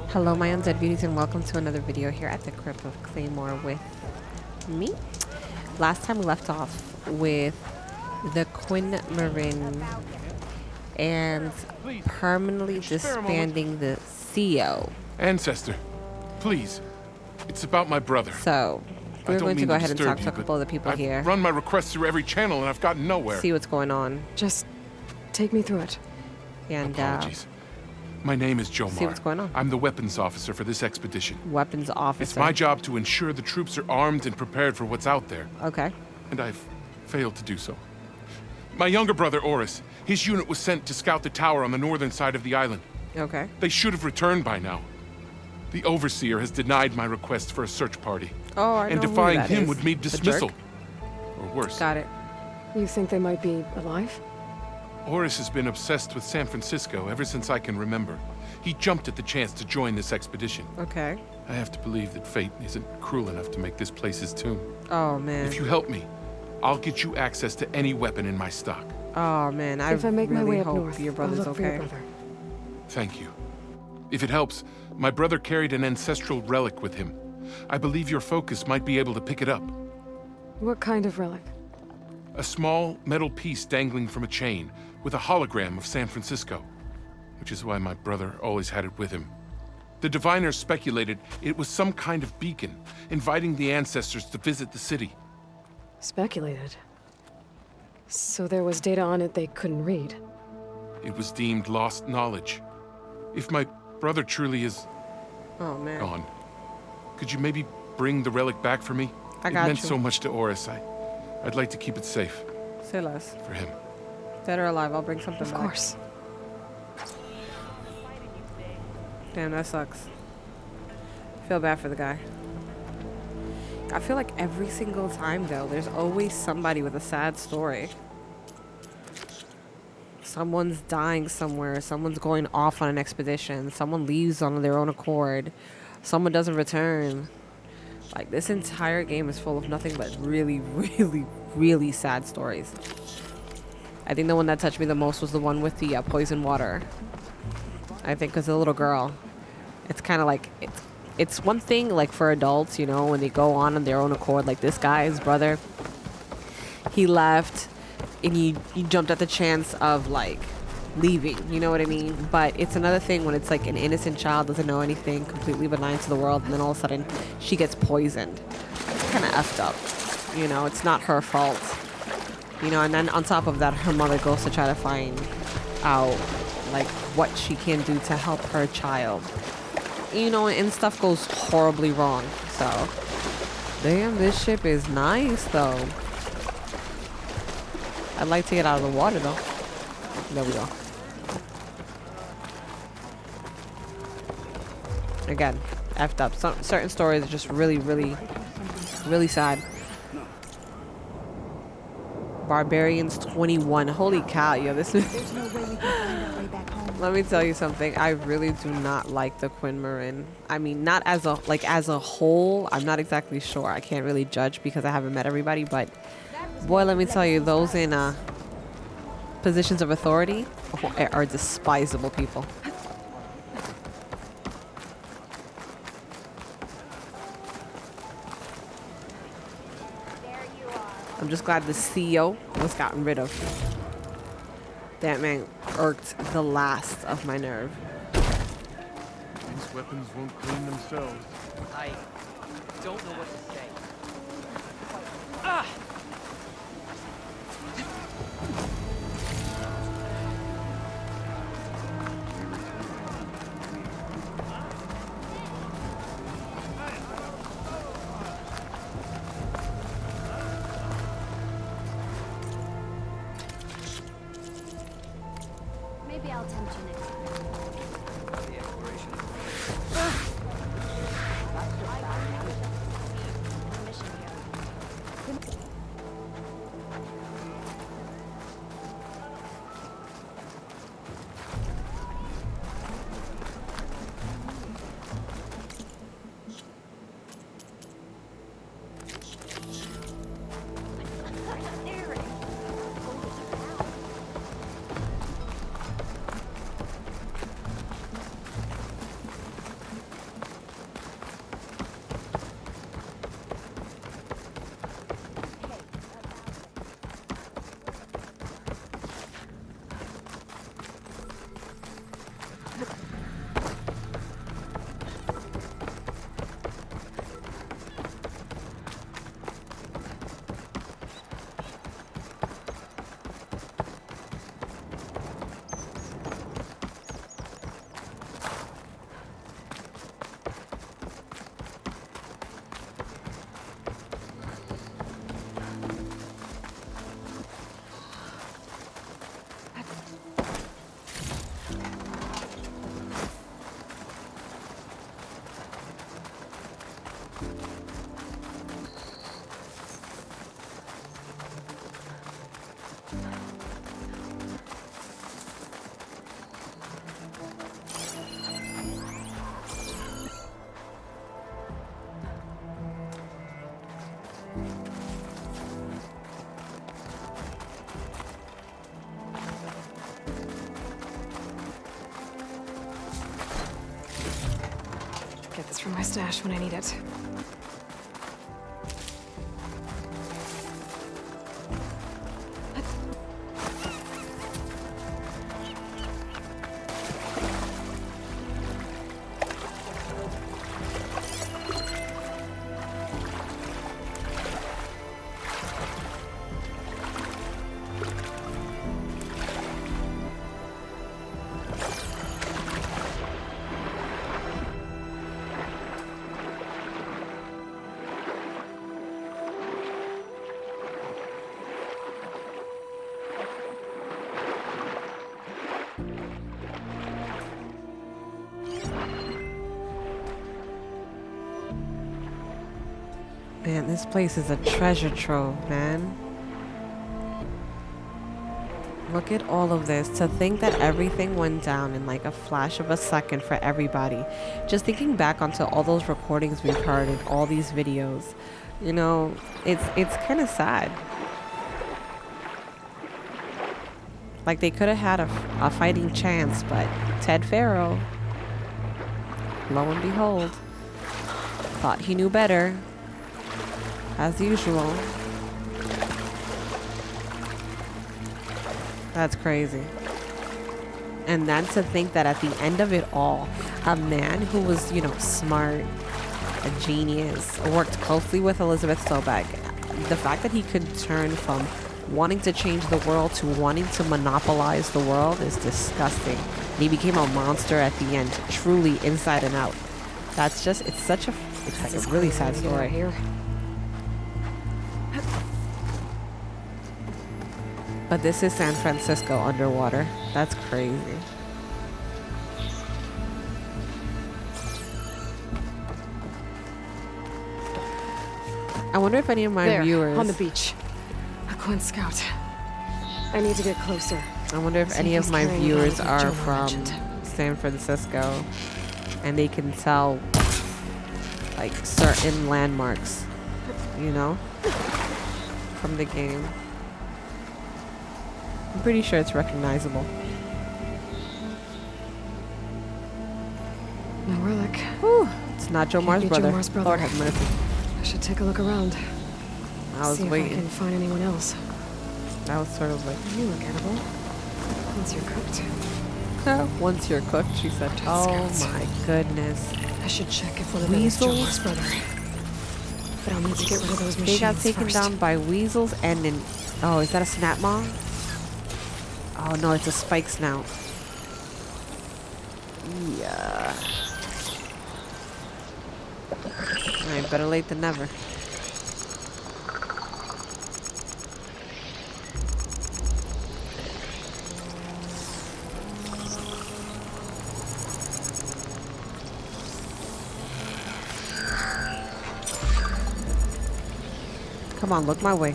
Hello my undead beauties and welcome to another video here at the Crypt of Claymore with me. Last time we left off with the Quinn Marin and permanently disbanding the CEO. Ancestor, please. It's about my brother. So we're going to go ahead and talk to a couple of the people here. I've run my requests through every channel and I've gotten nowhere. See what's going on. Just take me through it. And apologies. My name is Jomar. See what's going on. I'm the weapons officer for this expedition. Weapons officer. It's my job to ensure the troops are armed and prepared for what's out there. Okay. And I've failed to do so. My younger brother, Oris, his unit was sent to scout the tower on the northern side of the island. Okay. They should have returned by now. The Overseer has denied my request for a search party. Oh, I know and who defying that him is. would mean The dismissal. jerk? Or worse. Got it. You think they might be alive? Oris has been obsessed with San Francisco ever since I can remember. He jumped at the chance to join this expedition. Okay. I have to believe that fate isn't cruel enough to make this place his tomb. Oh man. If you help me, I'll get you access to any weapon in my stock. Oh man, If I make really my way up hope north, your I'll brother's look for your okay. brother. Thank you. If it helps, my brother carried an ancestral relic with him. I believe your focus might be able to pick it up. What kind of relic? A small metal piece dangling from a chain with a hologram of San Francisco, which is why my brother always had it with him. The diviners speculated it was some kind of beacon, inviting the ancestors to visit the city. Speculated. So there was data on it they couldn't read. It was deemed lost knowledge. If my brother truly is Oh man. gone, could you maybe bring the relic back for me? I It got meant you. so much to Oris. I'd like to keep it safe Say less. for him. Dead or alive, I'll bring something Of back. course. Damn, that sucks. Feel bad for the guy. I feel like every single time though, there's always somebody with a sad story. Someone's dying somewhere, someone's going off on an expedition, someone leaves on their own accord, someone doesn't return. Like this entire game is full of nothing but really, really, really sad stories. I think the one that touched me the most was the one with the poison water. I think because the little girl, it's kind of like, it's one thing like for adults, you know, when they go on their own accord, like this guy, his brother, he left and he jumped at the chance of like leaving, you know what I mean? But it's another thing when it's like an innocent child, doesn't know anything, completely benign to the world, and then all of a sudden she gets poisoned. It's kind of effed up, you know, it's not her fault. You know, and then on top of that, her mother goes to try to find out, like, what she can do to help her child. You know, and stuff goes horribly wrong. So, damn, this ship is nice, though. I'd like to get out of the water, though. There we go. Again, effed up. Certain stories are just really, really, really sad. Barbarians 21. Holy cow, yo, this is... Let me tell you something. I really do not like the Quinn Marin. I mean, not as a, like, as a whole, I'm not exactly sure. I can't really judge because I haven't met everybody, but boy, let me tell you, those in positions of authority are despisable people. I'm just glad the CEO was gotten rid of. That man irked the last of my nerve. These weapons won't clean themselves. I don't know what to say. Ah! Maybe I'll tempt you next time. The exploration. Mission here. Get this from my stash when I need it. Man, this place is a treasure trove, man. Look at all of this. To think that everything went down in like a flash of a second for everybody. Just thinking back onto all those recordings we've heard and all these videos, you know, it's kind of sad. Like they could have had a fighting chance, but Ted Faro, lo and behold, thought he knew better. As usual. That's crazy. And then to think that at the end of it all, a man who was, you know, smart, a genius, worked closely with Elizabeth Sobek, the fact that he could turn from wanting to change the world to wanting to monopolize the world is disgusting. And he became a monster at the end, truly inside and out. That's just, it's like a really sad story. Here. But this is San Francisco underwater. That's crazy. I wonder if any of my There, viewers... on the beach. A Quinn scout. I need to get closer. I wonder if See any if of he's my carrying the viewers body are Joel from mentioned. San Francisco and they can tell like certain landmarks, you know, from the game. I'm pretty sure it's recognizable. No relic. Whew, it's not Joe Mars' be brother. Joe Mars' brother. Lord have mercy. I should take a look around. I was See if I waiting. can find anyone else. I was sort of like, You look edible. Once you're cooked. once you're cooked, she said. Oh Scouts. my goodness. I should check if one of them is Joe Weasels? Mars' brother. But I'll need to get rid of those They machines got taken first. down by weasels and an... Oh, is that a snap maw? Oh no, it's a spike snout. Yeah. Alright, better late than never. Come on, look my way.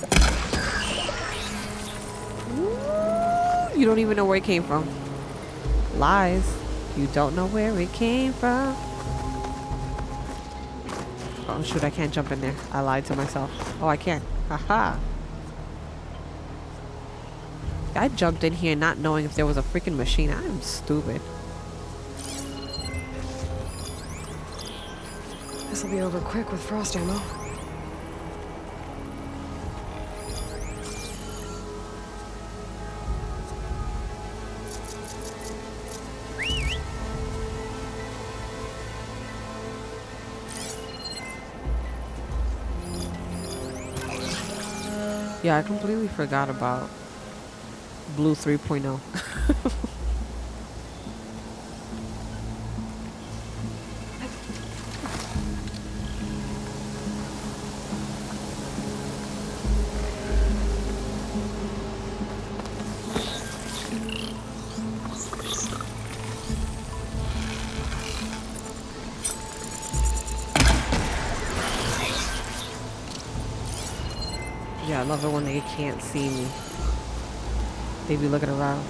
Ooh, you don't even know where it came from. Lies. You don't know where it came from. Oh shoot, I can't jump in there. I lied to myself. Oh, I can. Haha. I jumped in here not knowing if there was a freaking machine. I'm stupid. This'll be over quick with frost ammo. Yeah, I completely forgot about Blue 3.0. Yeah, I love it when they can't see me. They be looking around.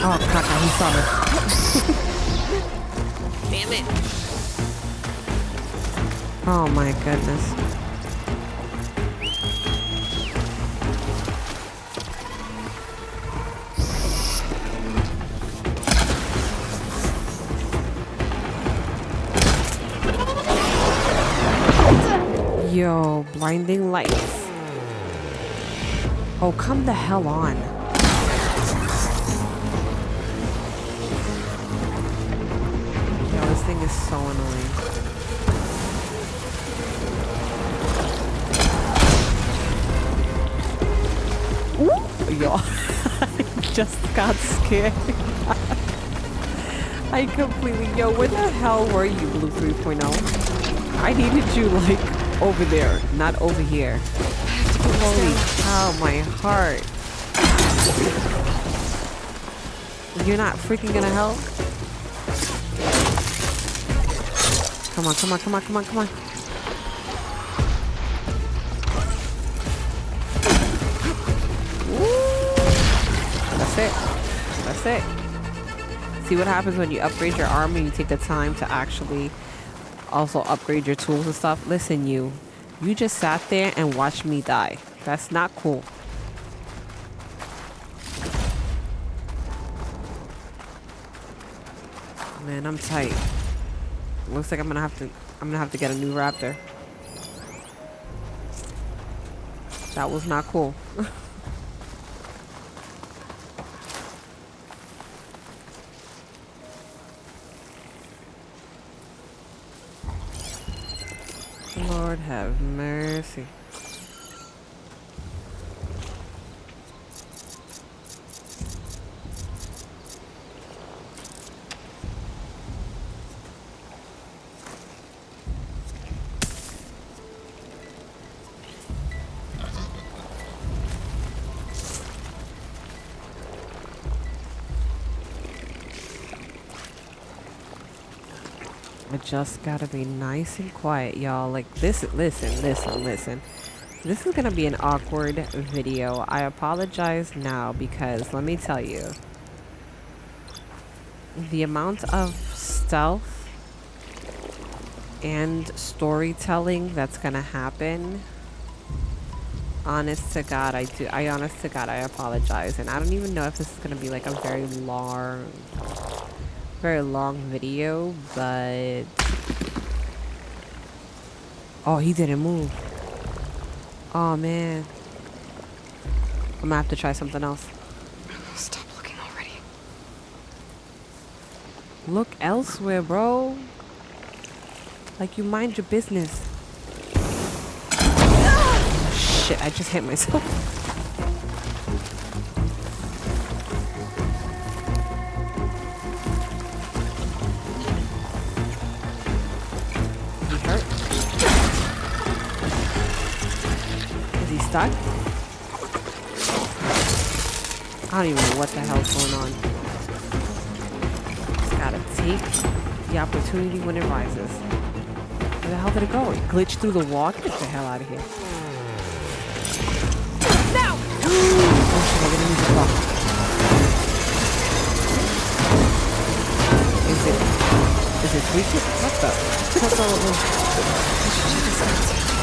Oh, caca, he saw me. Damn it. Oh my goodness. Yo, blinding lights. Oh, come the hell on. Yo, this thing is so annoying. Ooh. Yo, I just got scared. I completely, yo, where the hell were you, Blue 3.0? I needed you, like, over there, not over here. Holy cow, my heart. You're not freaking gonna help? Come on, come on, come on, come on, come on. That's it. That's it. See what happens when you upgrade your armor and you take the time to actually also upgrade your tools and stuff. Listen, you just sat there and watched me die. That's not cool. Man, I'm tight. Looks like I'm gonna have to get a new raptor. That was not cool. Lord have mercy. I just gotta be nice and quiet, y'all. Like this, listen. This is gonna be an awkward video. I apologize now because let me tell you, the amount of stealth and storytelling that's gonna happen, honest to God, honest to God, I apologize. And I don't even know if this is gonna be like a very long video, but oh, he didn't move. Oh man, I'm gonna have to try something else. Stop looking already. Look elsewhere, bro. Like, you mind your business. Shit, I just hit myself. stuck? I don't even know what the hell's going on. Just gotta take the opportunity when it rises. Where the hell did it go? It glitched through the wall? Get the hell out of here. Now! Oh shit, I'm gonna use the clock. Is it tweaking? What the? That's all of them.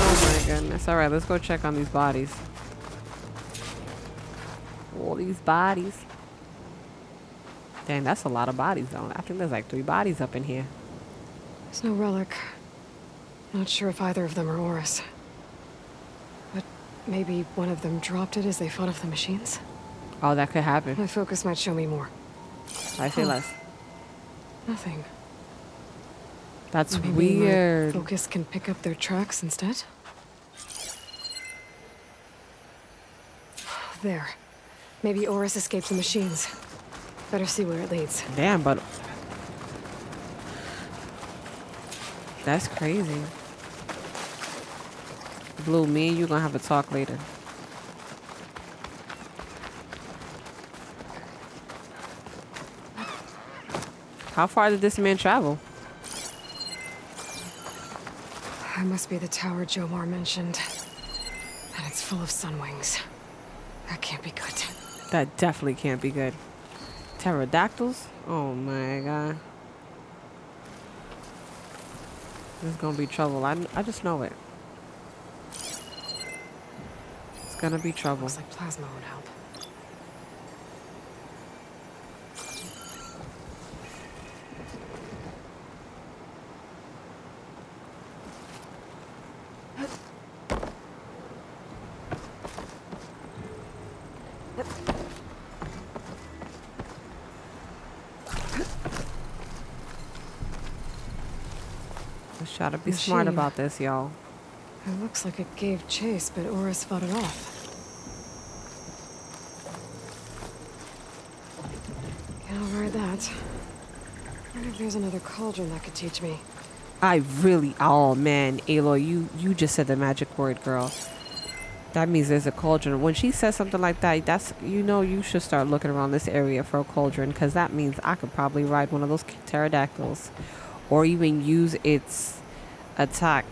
Oh my goodness. Alright, let's go check on these bodies. All these bodies. Dang, that's a lot of bodies though. I think there's like 3 bodies up in here. There's no relic. Not sure if either of them are Oris. But maybe one of them dropped it as they fought off the machines? Oh, that could happen. My focus might show me more. I say less. Nothing. That's Maybe weird. my focus can pick up their tracks instead? There. Maybe Oris escaped the machines. Better see where it leads. Damn, but that's crazy. Blue, me and you gonna have a talk later. How far did this man travel? That must be the tower Jomar mentioned. And it's full of sunwings. That can't be good. That definitely can't be good. Pterodactyls? Oh my god. This is gonna be trouble. I just know it. It's gonna be trouble. Looks like plasma would help. Let's try to be smart Machine. about this, y'all. It looks like it gave chase, but Oris fought it off. Can't override that. I wonder if there's another cauldron that could teach me. Oh man, Aloy, you just said the magic word, girl. That means there's a cauldron. When she says something like that, that's, you should start looking around this area for a cauldron, because that means I could probably ride one of those pterodactyls, or even use its attack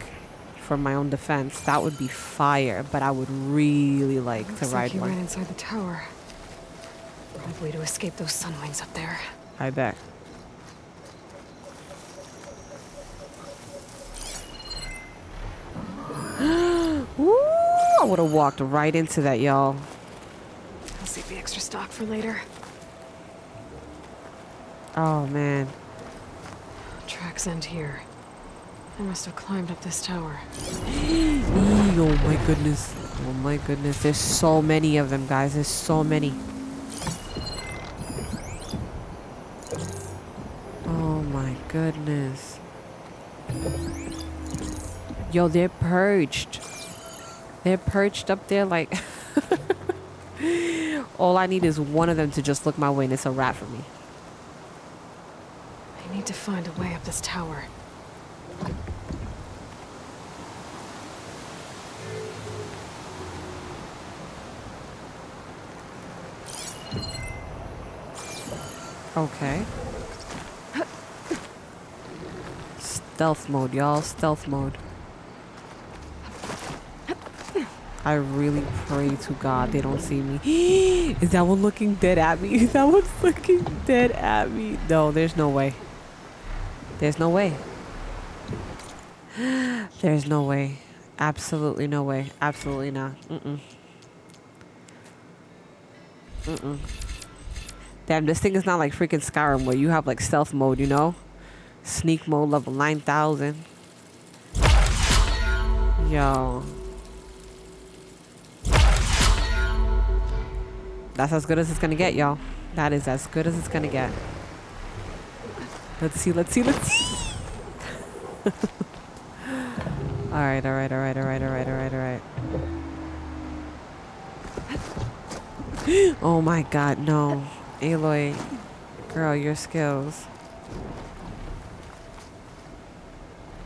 for my own defense. That would be fire, but I would really like to Looks like ride he ran one. inside the tower. Probably to escape those sunwings up there. I bet. Woo! I would have walked right into that, y'all. I'll save the extra stock for later. Oh man. Tracks end here. I must have climbed up this tower. Oh my goodness. Oh my goodness. There's so many of them, guys. There's so many. Oh my goodness. Yo, they're perched. They're perched up there like... All I need is one of them to just look my way and it's a wrap for me. I need to find a way up this tower. Okay. Stealth mode, y'all. Stealth mode. I really pray to God they don't see me. Is that one looking dead at me? Is that one's looking dead at me? No, there's no way. There's no way. There's no way. Absolutely no way. Absolutely not. Damn, this thing is not like freaking Skyrim where you have like stealth mode, you know? Sneak mode level 9,000. Yo. That's as good as it's gonna get, y'all. That is as good as it's gonna get. Let's see, let's see, let's see. Alright, alright, alright, alright, alright, alright, alright. Oh my god, no. Aloy, girl, your skills.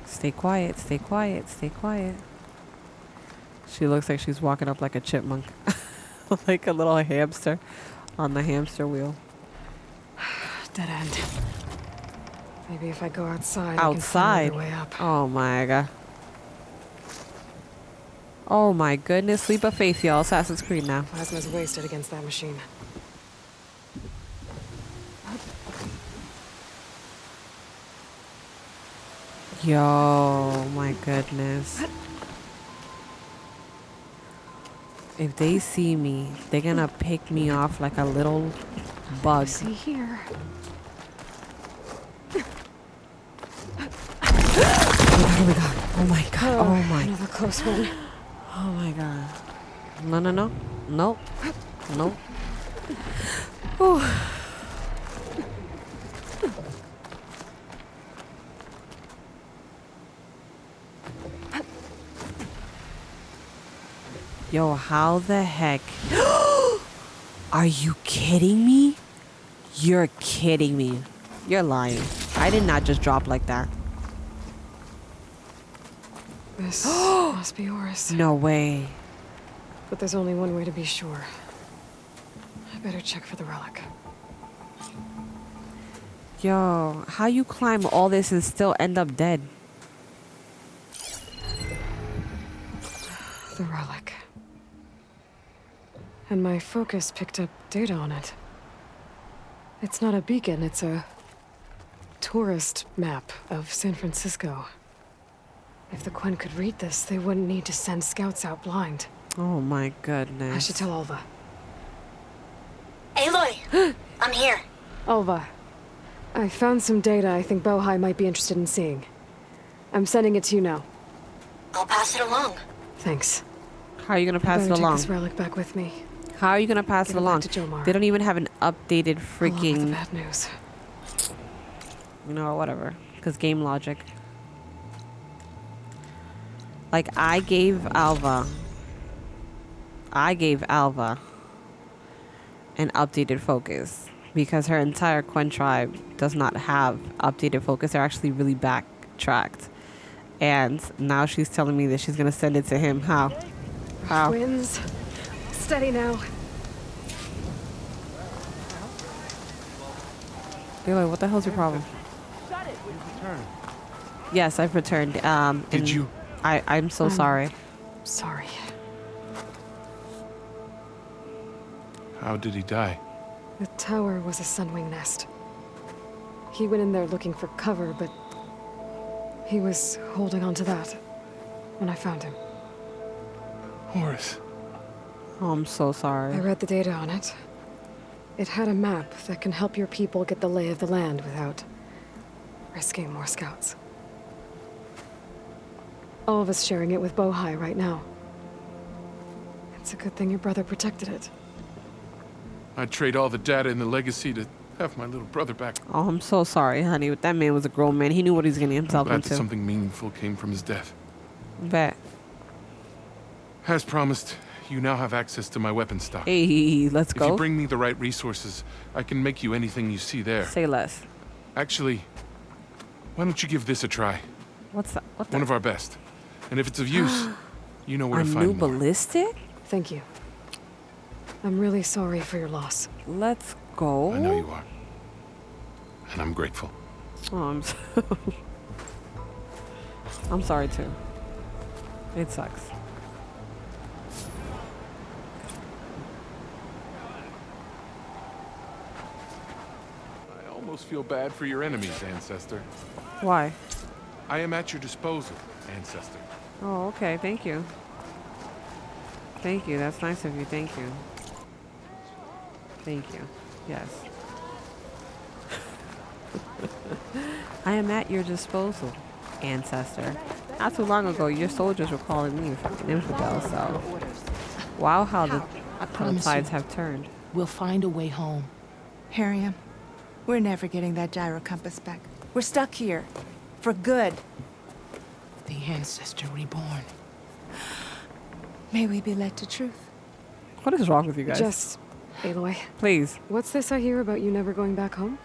Stay quiet, stay quiet, stay quiet. She looks like she's walking up like a chipmunk. Like a little hamster on the hamster wheel. Dead end. Maybe if I go outside, Outside? I can find another way up. Oh my god. Oh my goodness. Leap of faith, y'all. Assassin's Creed now. Plasma's wasted against that machine. Yo, my goodness. If they see me, they're gonna pick me off like a little bug. See here. Oh my god. Oh my. Another close one. Oh my god. No, no, no. Nope. Nope. Whew. Yo, how the heck? Are you kidding me? You're kidding me. You're lying. I did not just drop like that. This must be Oris. No way. But there's only one way to be sure. I better check for the relic. Yo, how you climb all this and still end up dead? The relic. And my focus picked up data on it. It's not a beacon, it's a tourist map of San Francisco. If the Quen could read this, they wouldn't need to send scouts out blind. Oh my goodness. I should tell Alva. Aloy! I'm here. Alva, I found some data I think Bohai might be interested in seeing. I'm sending it to you now. I'll pass it along. Thanks. How are you gonna pass Better it take along? this relic back with me. How are you gonna pass Get it it back along? to Jomar. They don't even have an updated Along with the freaking, bad news. you know, whatever. Because game logic. Like I gave Alva an updated focus because her entire Quen tribe does not have updated focus. They're actually really backtracked. And now she's telling me that she's gonna send it to him. How? How? Twins. Steady now. Aloy, what the hell's your problem? Yes, I've returned. Did and you? I'm so sorry. Sorry. How did he die? The tower was a sunwing nest. He went in there looking for cover, but he was holding on to that when I found him. Horace. Oh, I'm so I sorry. read the data on it. It had a map that can help your people get the lay of the land without risking more scouts. All of us sharing it with Bohai right now. It's a good thing your brother protected it. I'd trade all the data in the legacy to have my little brother back. Oh, I'm so sorry, honey. That man was a grown man. He knew what he was getting I'm himself glad that into. something meaningful came from his death. Bet. As promised, you now have access to my weapon stock. Hey, let's If go. you bring me the right resources, I can make you anything you see there. Say less. Actually, why don't you give this a try? What's that? What the? One of our best. And if it's of use, you know where A to new find more. ballistic? Thank you. I'm really sorry for your loss. Let's go. I know you are. And I'm grateful. Oh, I'm sorry too. It sucks. I almost feel bad for your enemies, Ancestor. Why? I am at your disposal, Ancestor. Oh, okay. Thank you. Thank you. That's nice of you. Thank you. Thank you. Yes. I am at your disposal, Ancestor. Not too long ago, your soldiers were calling me a fucking infidel, so... Wow, how the tides have turned. We'll find a way home. Harriam, we're never getting that gyro compass back. We're stuck here. For good. The Ancestor reborn. May we be led to truth. What is wrong with you guys? Just, Aloy, Please. what's this I hear about you never going back home?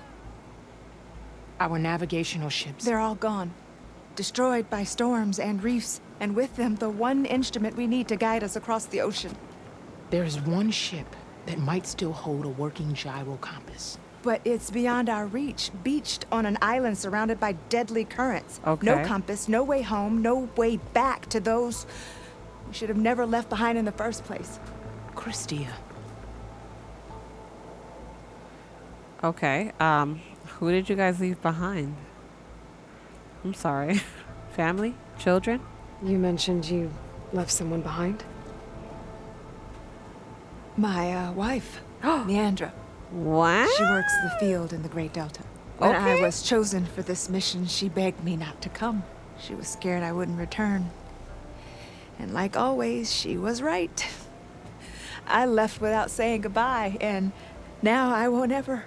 Our navigational ships. They're all gone. destroyed by storms and reefs, and with them the one instrument we need to guide us across the ocean. There is one ship that might still hold a working gyro compass. But it's beyond our reach, beached on an island surrounded by deadly currents. Okay. No compass, no way home, no way back to those we should have never left behind in the first place. Christia. Okay. Who did you guys leave behind? I'm sorry. Family? Children? You mentioned you left someone behind? My wife, Neandra. What? She works the field in the Great Delta. When I Okay. was chosen for this mission, she begged me not to come. She was scared I wouldn't return. And like always, she was right. I left without saying goodbye, and now I won't ever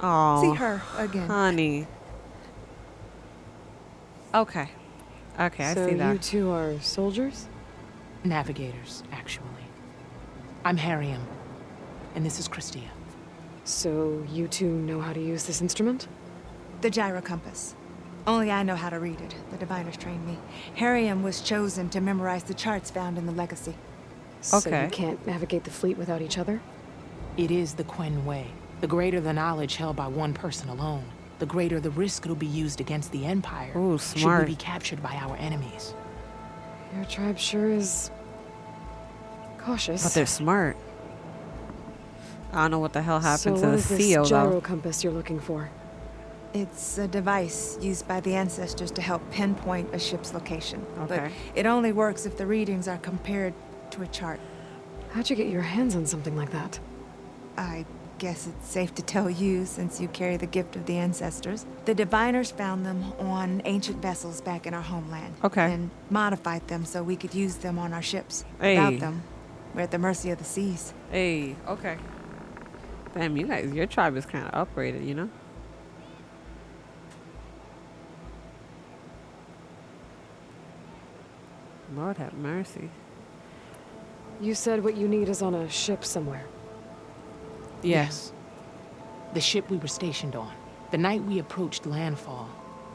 Oh, see her again. honey. Okay. Okay, I So see that. you two are soldiers? Navigators, actually. I'm Harriam, and this is Christia. So you two know how to use this instrument? The gyro compass. Only I know how to read it. The diviners trained me. Harriam was chosen to memorize the charts found in the Legacy. So Okay. you can't navigate the fleet without each other? It is the Quen way. The greater the knowledge held by one person alone, the greater the risk it'll be used against the Empire. Ooh, Should smart. we be captured by our enemies? Your tribe sure is cautious. But they're smart. I don't know what the hell happened so to what the is this CEO gyro though. compass you're looking for? It's a device used by the ancestors to help pinpoint a ship's location. But Okay. it only works if the readings are compared to a chart. How'd you get your hands on something like that? I guess it's safe to tell you since you carry the gift of the ancestors. The diviners found them on ancient vessels back in our homeland. Okay. And modified them so we could use them on our ships. Hey. Without them, we're at the mercy of the seas. Hey, okay. Damn, you guys, your tribe is kind of uprated, you know? Lord have mercy. You said what you need is on a ship somewhere. Yes. The ship we were stationed on. The night we approached landfall,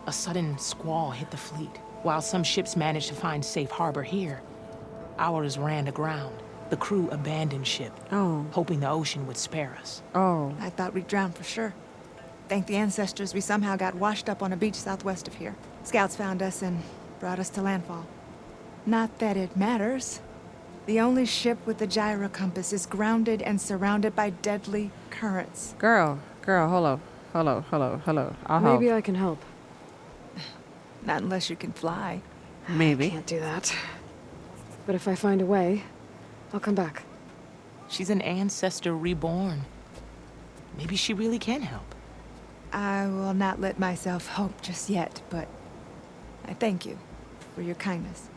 a sudden squall hit the fleet. While some ships managed to find safe harbor here, ours ran aground. The crew abandoned ship, Oh, hoping the ocean would spare us. oh. I thought we'd drown for sure. Thank the ancestors, we somehow got washed up on a beach southwest of here. Scouts found us and brought us to landfall. Not that it matters. The only ship with the gyro compass is grounded and surrounded by deadly currents. Girl, hello. I'll Maybe help. I can help. Not unless you can fly. Maybe. Can't do that. But if I find a way, I'll come back. She's an ancestor reborn. Maybe she really can help. I will not let myself hope just yet, but I thank you for your kindness.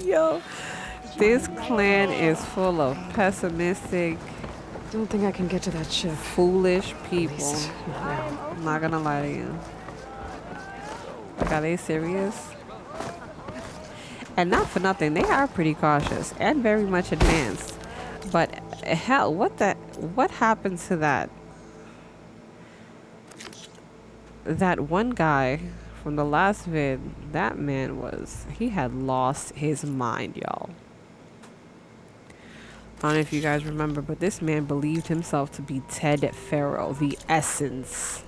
Yo, this clan is full of pessimistic, Don't think I can get to that ship. foolish At people. least, not now. I'm not gonna lie to you. Like, are they serious? And not for nothing, they are pretty cautious and very much advanced. But hell, what happened to that one guy from the last vid? That man he had lost his mind, y'all. I don't know if you guys remember, but this man believed himself to be Ted Faro, the essence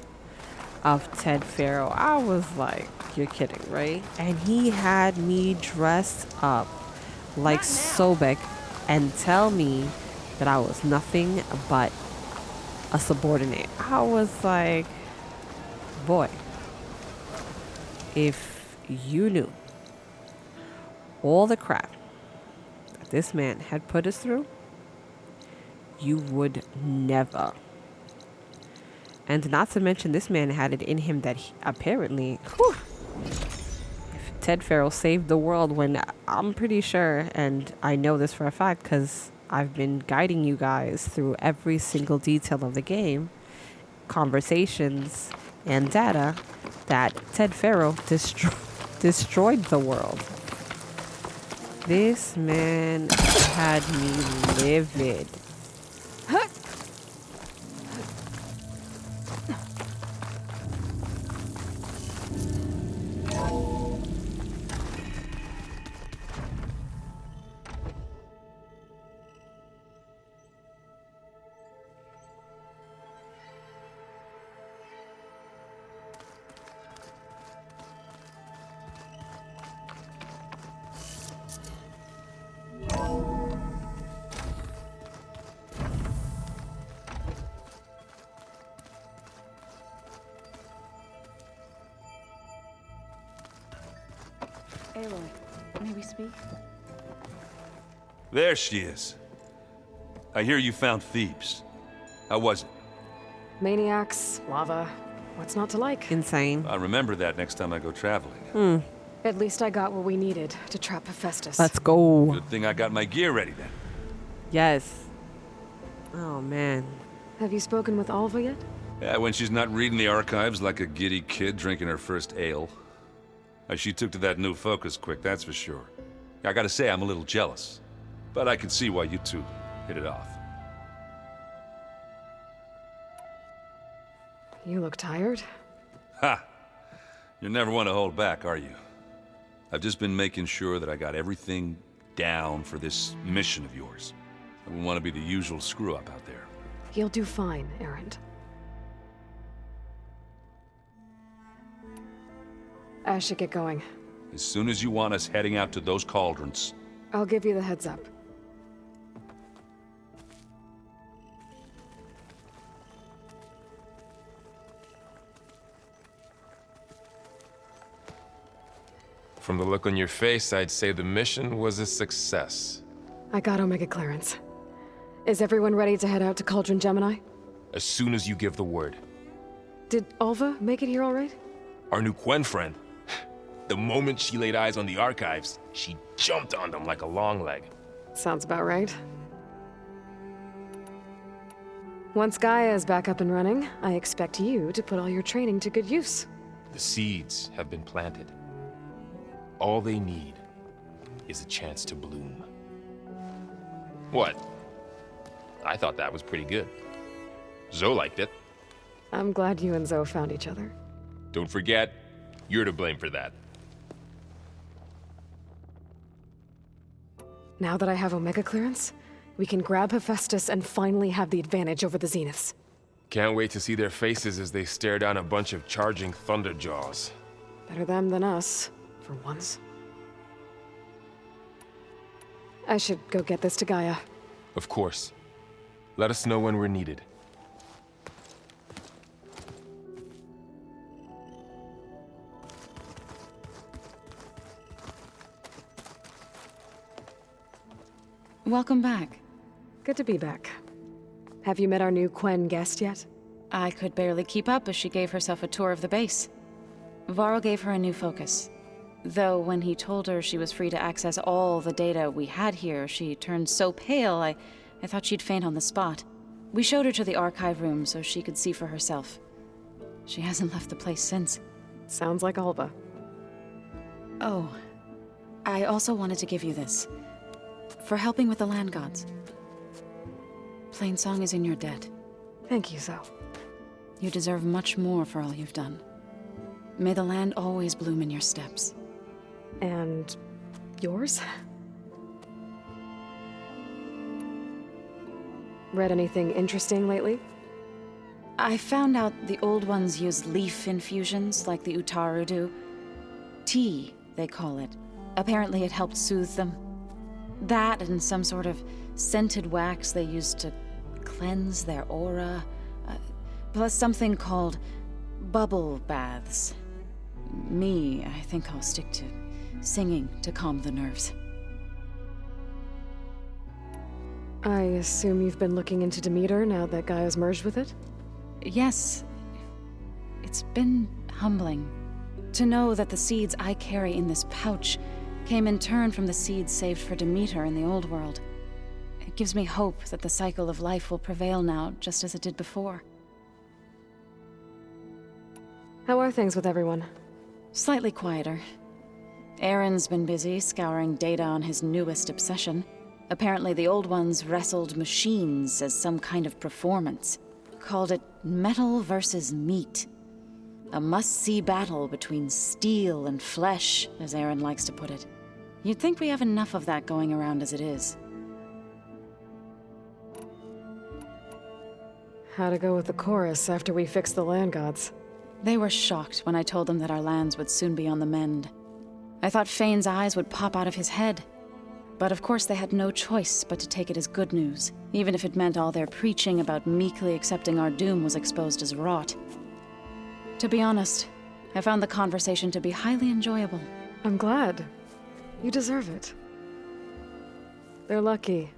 of Ted Faro. I was like, you're kidding, right? And he had me dressed up like Sobek and tell me that I was nothing but a subordinate. I was like, boy, if you knew all the crap that this man had put us through, you would never. And not to mention, this man had it in him that he, apparently, if Ted Faro saved the world, when I'm pretty sure, and I know this for a fact because I've been guiding you guys through every single detail of the game, conversations, and data, that Ted Faro destroyed the world. This man had me livid. Aloy, may we speak? There she is. I hear you found Thebes. How was it? Maniacs, lava. What's not to like? Insane. I'll remember that next time I go traveling. At least I got what we needed to trap Hephaestus. Let's go. Good thing I got my gear ready then. Yes. Oh, man. Have you spoken with Alva yet? Yeah, when she's not reading the archives like a giddy kid drinking her first ale. She took to that new focus quick, that's for sure. I gotta say, I'm a little jealous. But I can see why you two hit it off. You look tired. Ha! You never want to hold back, are you? I've just been making sure that I got everything down for this mission of yours. I don't want to be the usual screw-up out there. You'll do fine, Erend. I should get going. As soon as you want us heading out to those cauldrons. I'll give you the heads up. From the look on your face, I'd say the mission was a success. I got Omega clearance. Is everyone ready to head out to Cauldron Gemini? As soon as you give the word. Did Alva make it here all right? Our new Quen friend. The moment she laid eyes on the archives, she jumped on them like a long leg. Sounds about right. Once Gaia is back up and running, I expect you to put all your training to good use. The seeds have been planted. All they need is a chance to bloom. What? I thought that was pretty good. Zoe liked it. I'm glad you and Zoe found each other. Don't forget, you're to blame for that. Now that I have Omega clearance, we can grab Hephaestus and finally have the advantage over the Zeniths. Can't wait to see their faces as they stare down a bunch of charging Thunderjaws. Better them than us, for once. I should go get this to Gaia. Of course. Let us know when we're needed. Welcome back. Good to be back. Have you met our new Quen guest yet? I could barely keep up as she gave herself a tour of the base. Varl gave her a new focus. Though when he told her she was free to access all the data we had here, she turned so pale I thought she'd faint on the spot. We showed her to the archive room so she could see for herself. She hasn't left the place since. Sounds like Alva. Oh, I also wanted to give you this. For helping with the land gods. Plainsong is in your debt. Thank you, Zoe. You deserve much more for all you've done. May the land always bloom in your steps. And yours? Read anything interesting lately? I found out the old ones use leaf infusions like the Utaru do. Tea, they call it. Apparently it helped soothe them. That and some sort of scented wax they used to cleanse their aura. Plus something called bubble baths. I think I'll stick to singing to calm the nerves. I assume you've been looking into Demeter now that Gaia's merged with it? Yes. It's been humbling to know that the seeds I carry in this pouch came in turn from the seeds saved for Demeter in the old world. It gives me hope that the cycle of life will prevail now, just as it did before. How are things with everyone? Slightly quieter. Aaron's been busy scouring data on his newest obsession. Apparently the old ones wrestled machines as some kind of performance. Called it metal versus meat. A must-see battle between steel and flesh, as Aaron likes to put it. You'd think we have enough of that going around as it is. How to go with the chorus after we fix the land gods? They were shocked when I told them that our lands would soon be on the mend. I thought Fane's eyes would pop out of his head. But of course they had no choice but to take it as good news, even if it meant all their preaching about meekly accepting our doom was exposed as rot. To be honest, I found the conversation to be highly enjoyable. I'm glad. You deserve it. They're lucky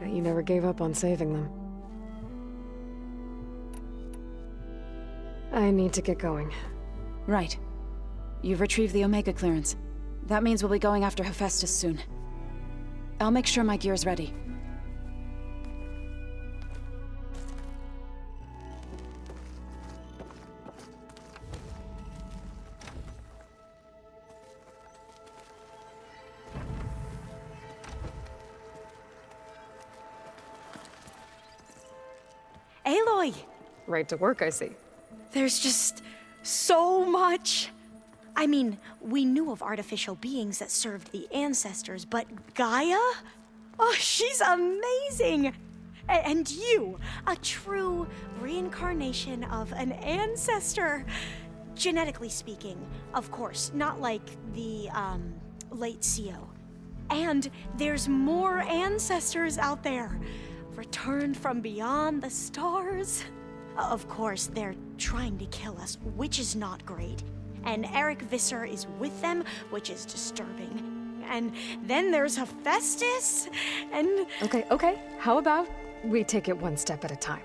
that you never gave up on saving them. I need to get going. Right. You've retrieved the Omega clearance. That means we'll be going after Hephaestus soon. I'll make sure my gear's ready. Aloy! Right to work, I see. There's just so much. I mean, we knew of artificial beings that served the ancestors, but Gaia? Oh, she's amazing! And you, a true reincarnation of an ancestor. Genetically speaking, of course, not like the, late CO. And there's more ancestors out there, returned from beyond the stars. Of course, they're trying to kill us, which is not great. And Eric Visser is with them, which is disturbing. And then there's Hephaestus, and... Okay. How about we take it one step at a time?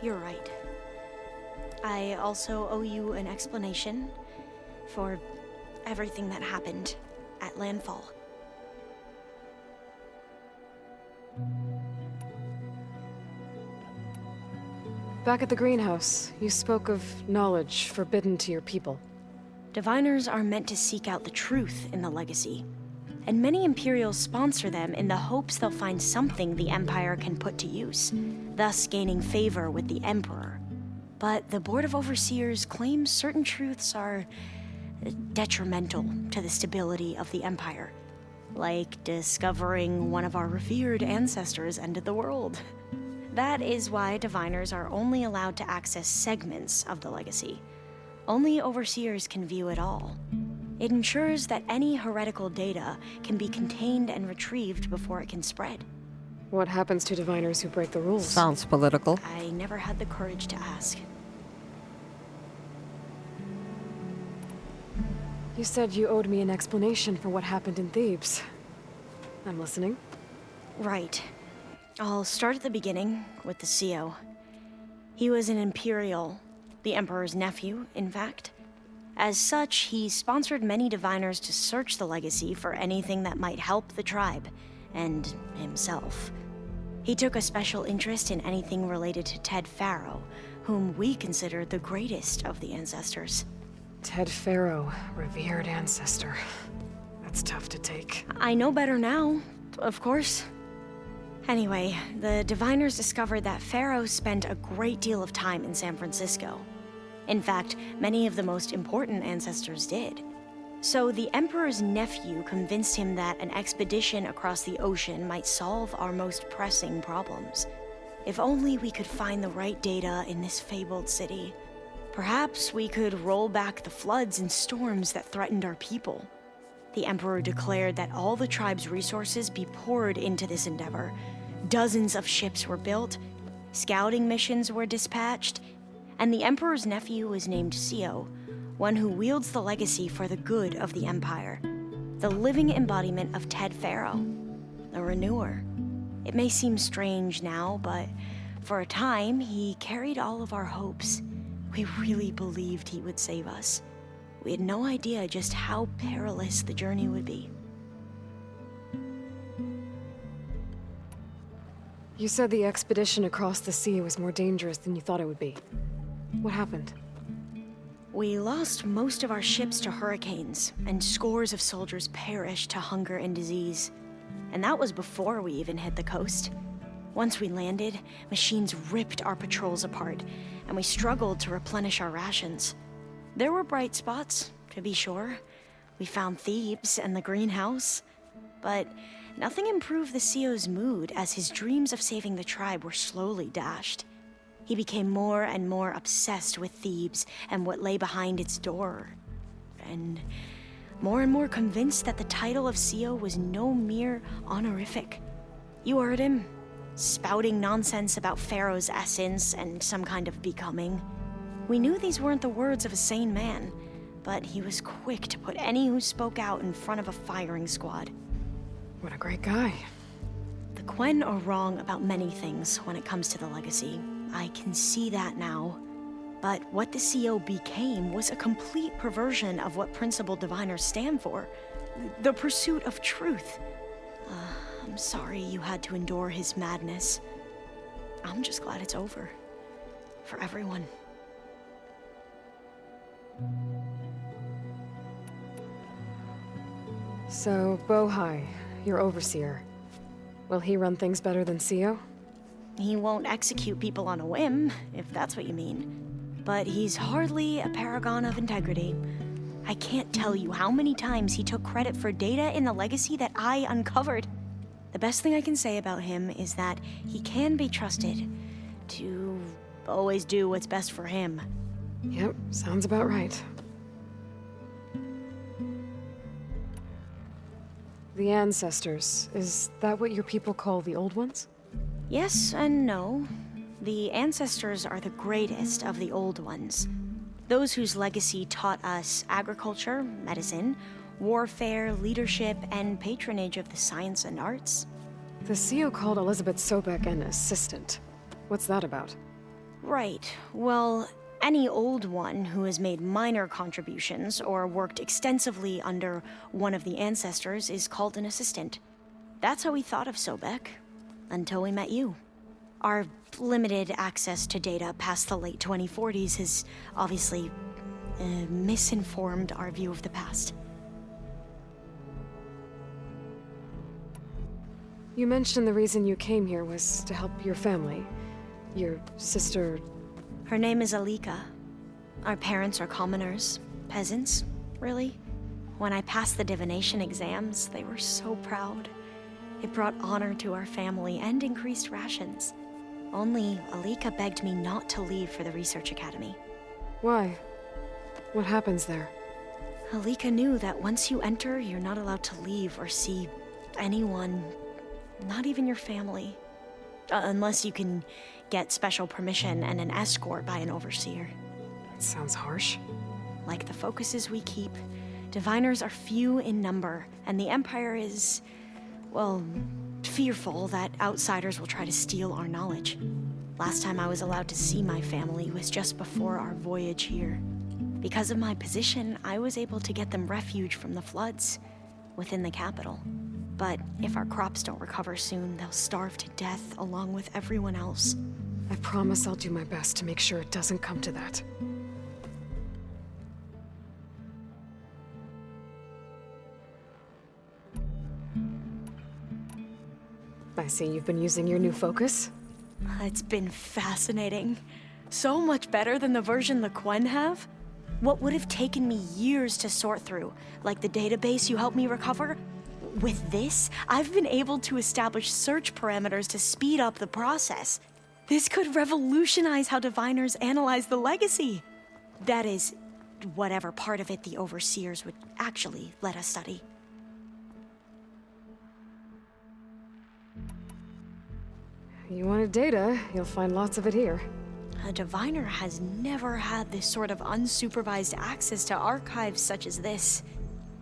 You're right. I also owe you an explanation for everything that happened at Landfall. Back at the greenhouse, you spoke of knowledge forbidden to your people. Diviners are meant to seek out the truth in the legacy, and many Imperials sponsor them in the hopes they'll find something the Empire can put to use, thus gaining favor with the Emperor. But the Board of Overseers claims certain truths are detrimental to the stability of the Empire, like discovering one of our revered ancestors ended the world. That is why Diviners are only allowed to access segments of the legacy. Only Overseers can view it all. It ensures that any heretical data can be contained and retrieved before it can spread. What happens to Diviners who break the rules? Sounds political. I never had the courage to ask. You said you owed me an explanation for what happened in Thebes. I'm listening. Right. I'll start at the beginning, with the CO. He was an Imperial, the Emperor's nephew, in fact. As such, he sponsored many Diviners to search the legacy for anything that might help the tribe, and himself. He took a special interest in anything related to Ted Faro, whom we considered the greatest of the ancestors. Ted Faro, revered ancestor. That's tough to take. I know better now, of course. Anyway, the Diviners discovered that Faro spent a great deal of time in San Francisco. In fact, many of the most important ancestors did. So the Emperor's nephew convinced him that an expedition across the ocean might solve our most pressing problems. If only we could find the right data in this fabled city. Perhaps we could roll back the floods and storms that threatened our people. The Emperor declared that all the tribe's resources be poured into this endeavor. Dozens of ships were built, scouting missions were dispatched, and the Emperor's nephew was named CO, one who wields the legacy for the good of the Empire. The living embodiment of Ted Faro, the Renewer. It may seem strange now, but for a time, he carried all of our hopes. We really believed he would save us. We had no idea just how perilous the journey would be. You said the expedition across the sea was more dangerous than you thought it would be. What happened? We lost most of our ships to hurricanes, and scores of soldiers perished to hunger and disease. And that was before we even hit the coast. Once we landed, machines ripped our patrols apart, and we struggled to replenish our rations. There were bright spots, to be sure. We found Thebes and the greenhouse, but nothing improved the CO's mood as his dreams of saving the tribe were slowly dashed. He became more and more obsessed with Thebes and what lay behind its door, and more convinced that the title of CO was no mere honorific. You heard him, spouting nonsense about Pharaoh's essence and some kind of becoming. We knew these weren't the words of a sane man, but he was quick to put any who spoke out in front of a firing squad. What a great guy. The Quen are wrong about many things when it comes to the legacy. I can see that now. But what the CO became was a complete perversion of what Principal Diviners stand for. The pursuit of truth. I'm sorry you had to endure his madness. I'm just glad it's over. For everyone. So, Bohai, your overseer. Will he run things better than CO? He won't execute people on a whim, if that's what you mean. But he's hardly a paragon of integrity. I can't tell you how many times he took credit for data in the legacy that I uncovered. The best thing I can say about him is that he can be trusted to always do what's best for him. Yep, sounds about right. The Ancestors, is that what your people call the Old Ones? Yes and no. The Ancestors are the greatest of the Old Ones. Those whose legacy taught us agriculture, medicine, warfare, leadership, and patronage of the science and arts. The CO called Elizabeth Sobek an assistant. What's that about? Right. Well, any Old One who has made minor contributions or worked extensively under one of the Ancestors is called an assistant. That's how we thought of Sobek, until we met you. Our limited access to data past the late 2040s has obviously misinformed our view of the past. You mentioned the reason you came here was to help your family. Your sister... Her name is Alika. Our parents are commoners. Peasants, really. When I passed the divination exams, they were so proud. It brought honor to our family and increased rations. Only Alika begged me not to leave for the research academy. Why? What happens there? Alika knew that once you enter, you're not allowed to leave or see anyone, not even your family. Unless you can get special permission and an escort by an overseer. That sounds harsh. Like the focuses we keep, diviners are few in number, and the Empire is, well, fearful that outsiders will try to steal our knowledge. Last time I was allowed to see my family was just before our voyage here. Because of my position, I was able to get them refuge from the floods within the capital. But if our crops don't recover soon, they'll starve to death along with everyone else. I promise I'll do my best to make sure it doesn't come to that. I see you've been using your new focus. It's been fascinating. So much better than the version the Quen have. What would have taken me years to sort through, like the database you helped me recover, with this, I've been able to establish search parameters to speed up the process. This could revolutionize how diviners analyze the legacy. That is, whatever part of it the overseers would actually let us study. You wanted data, you'll find lots of it here. A diviner has never had this sort of unsupervised access to archives such as this.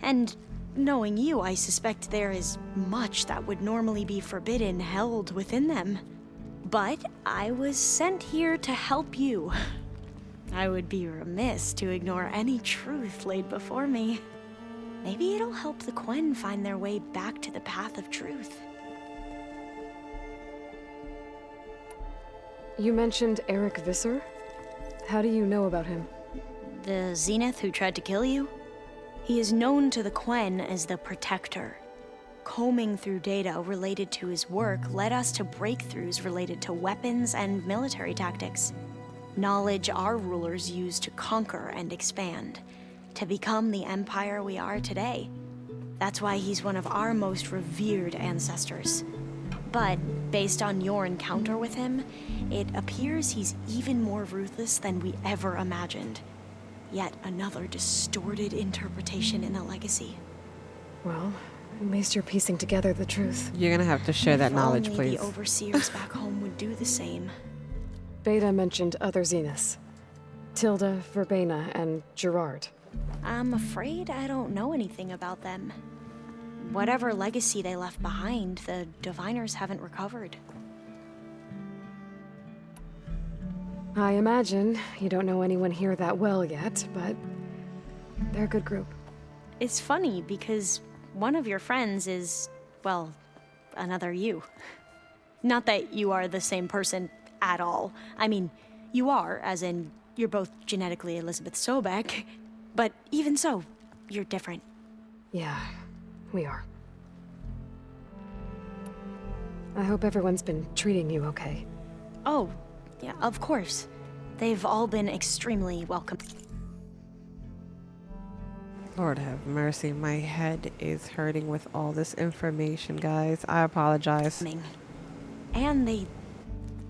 And knowing you, I suspect there is much that would normally be forbidden held within them. But I was sent here to help you. I would be remiss to ignore any truth laid before me. Maybe it'll help the Quen find their way back to the path of truth. You mentioned Eric Visser? How do you know about him? The Zenith who tried to kill you? He is known to the Quen as the Protector. Combing through data related to his work led us to breakthroughs related to weapons and military tactics. Knowledge our rulers used to conquer and expand, to become the empire we are today. That's why he's one of our most revered ancestors. But based on your encounter with him, it appears he's even more ruthless than we ever imagined. Yet another distorted interpretation in the legacy. Well, at least you're piecing together the truth. You're gonna have to share that knowledge, If please. only the overseers back home would do the same. Beta mentioned other Zeniths. Tilda, Verbena, and Gerard. I'm afraid I don't know anything about them. Whatever legacy they left behind, the Diviners haven't recovered. I imagine you don't know anyone here that well yet, but they're a good group. It's funny because one of your friends is, well, another you. Not that you are the same person at all. I mean, you are, as in, you're both genetically Elizabeth Sobek, but even so, you're different. Yeah, we are. I hope everyone's been treating you okay. Oh, yeah, of course. They've all been extremely welcome. Lord have mercy, my head is hurting with all this information, guys. I apologize. And they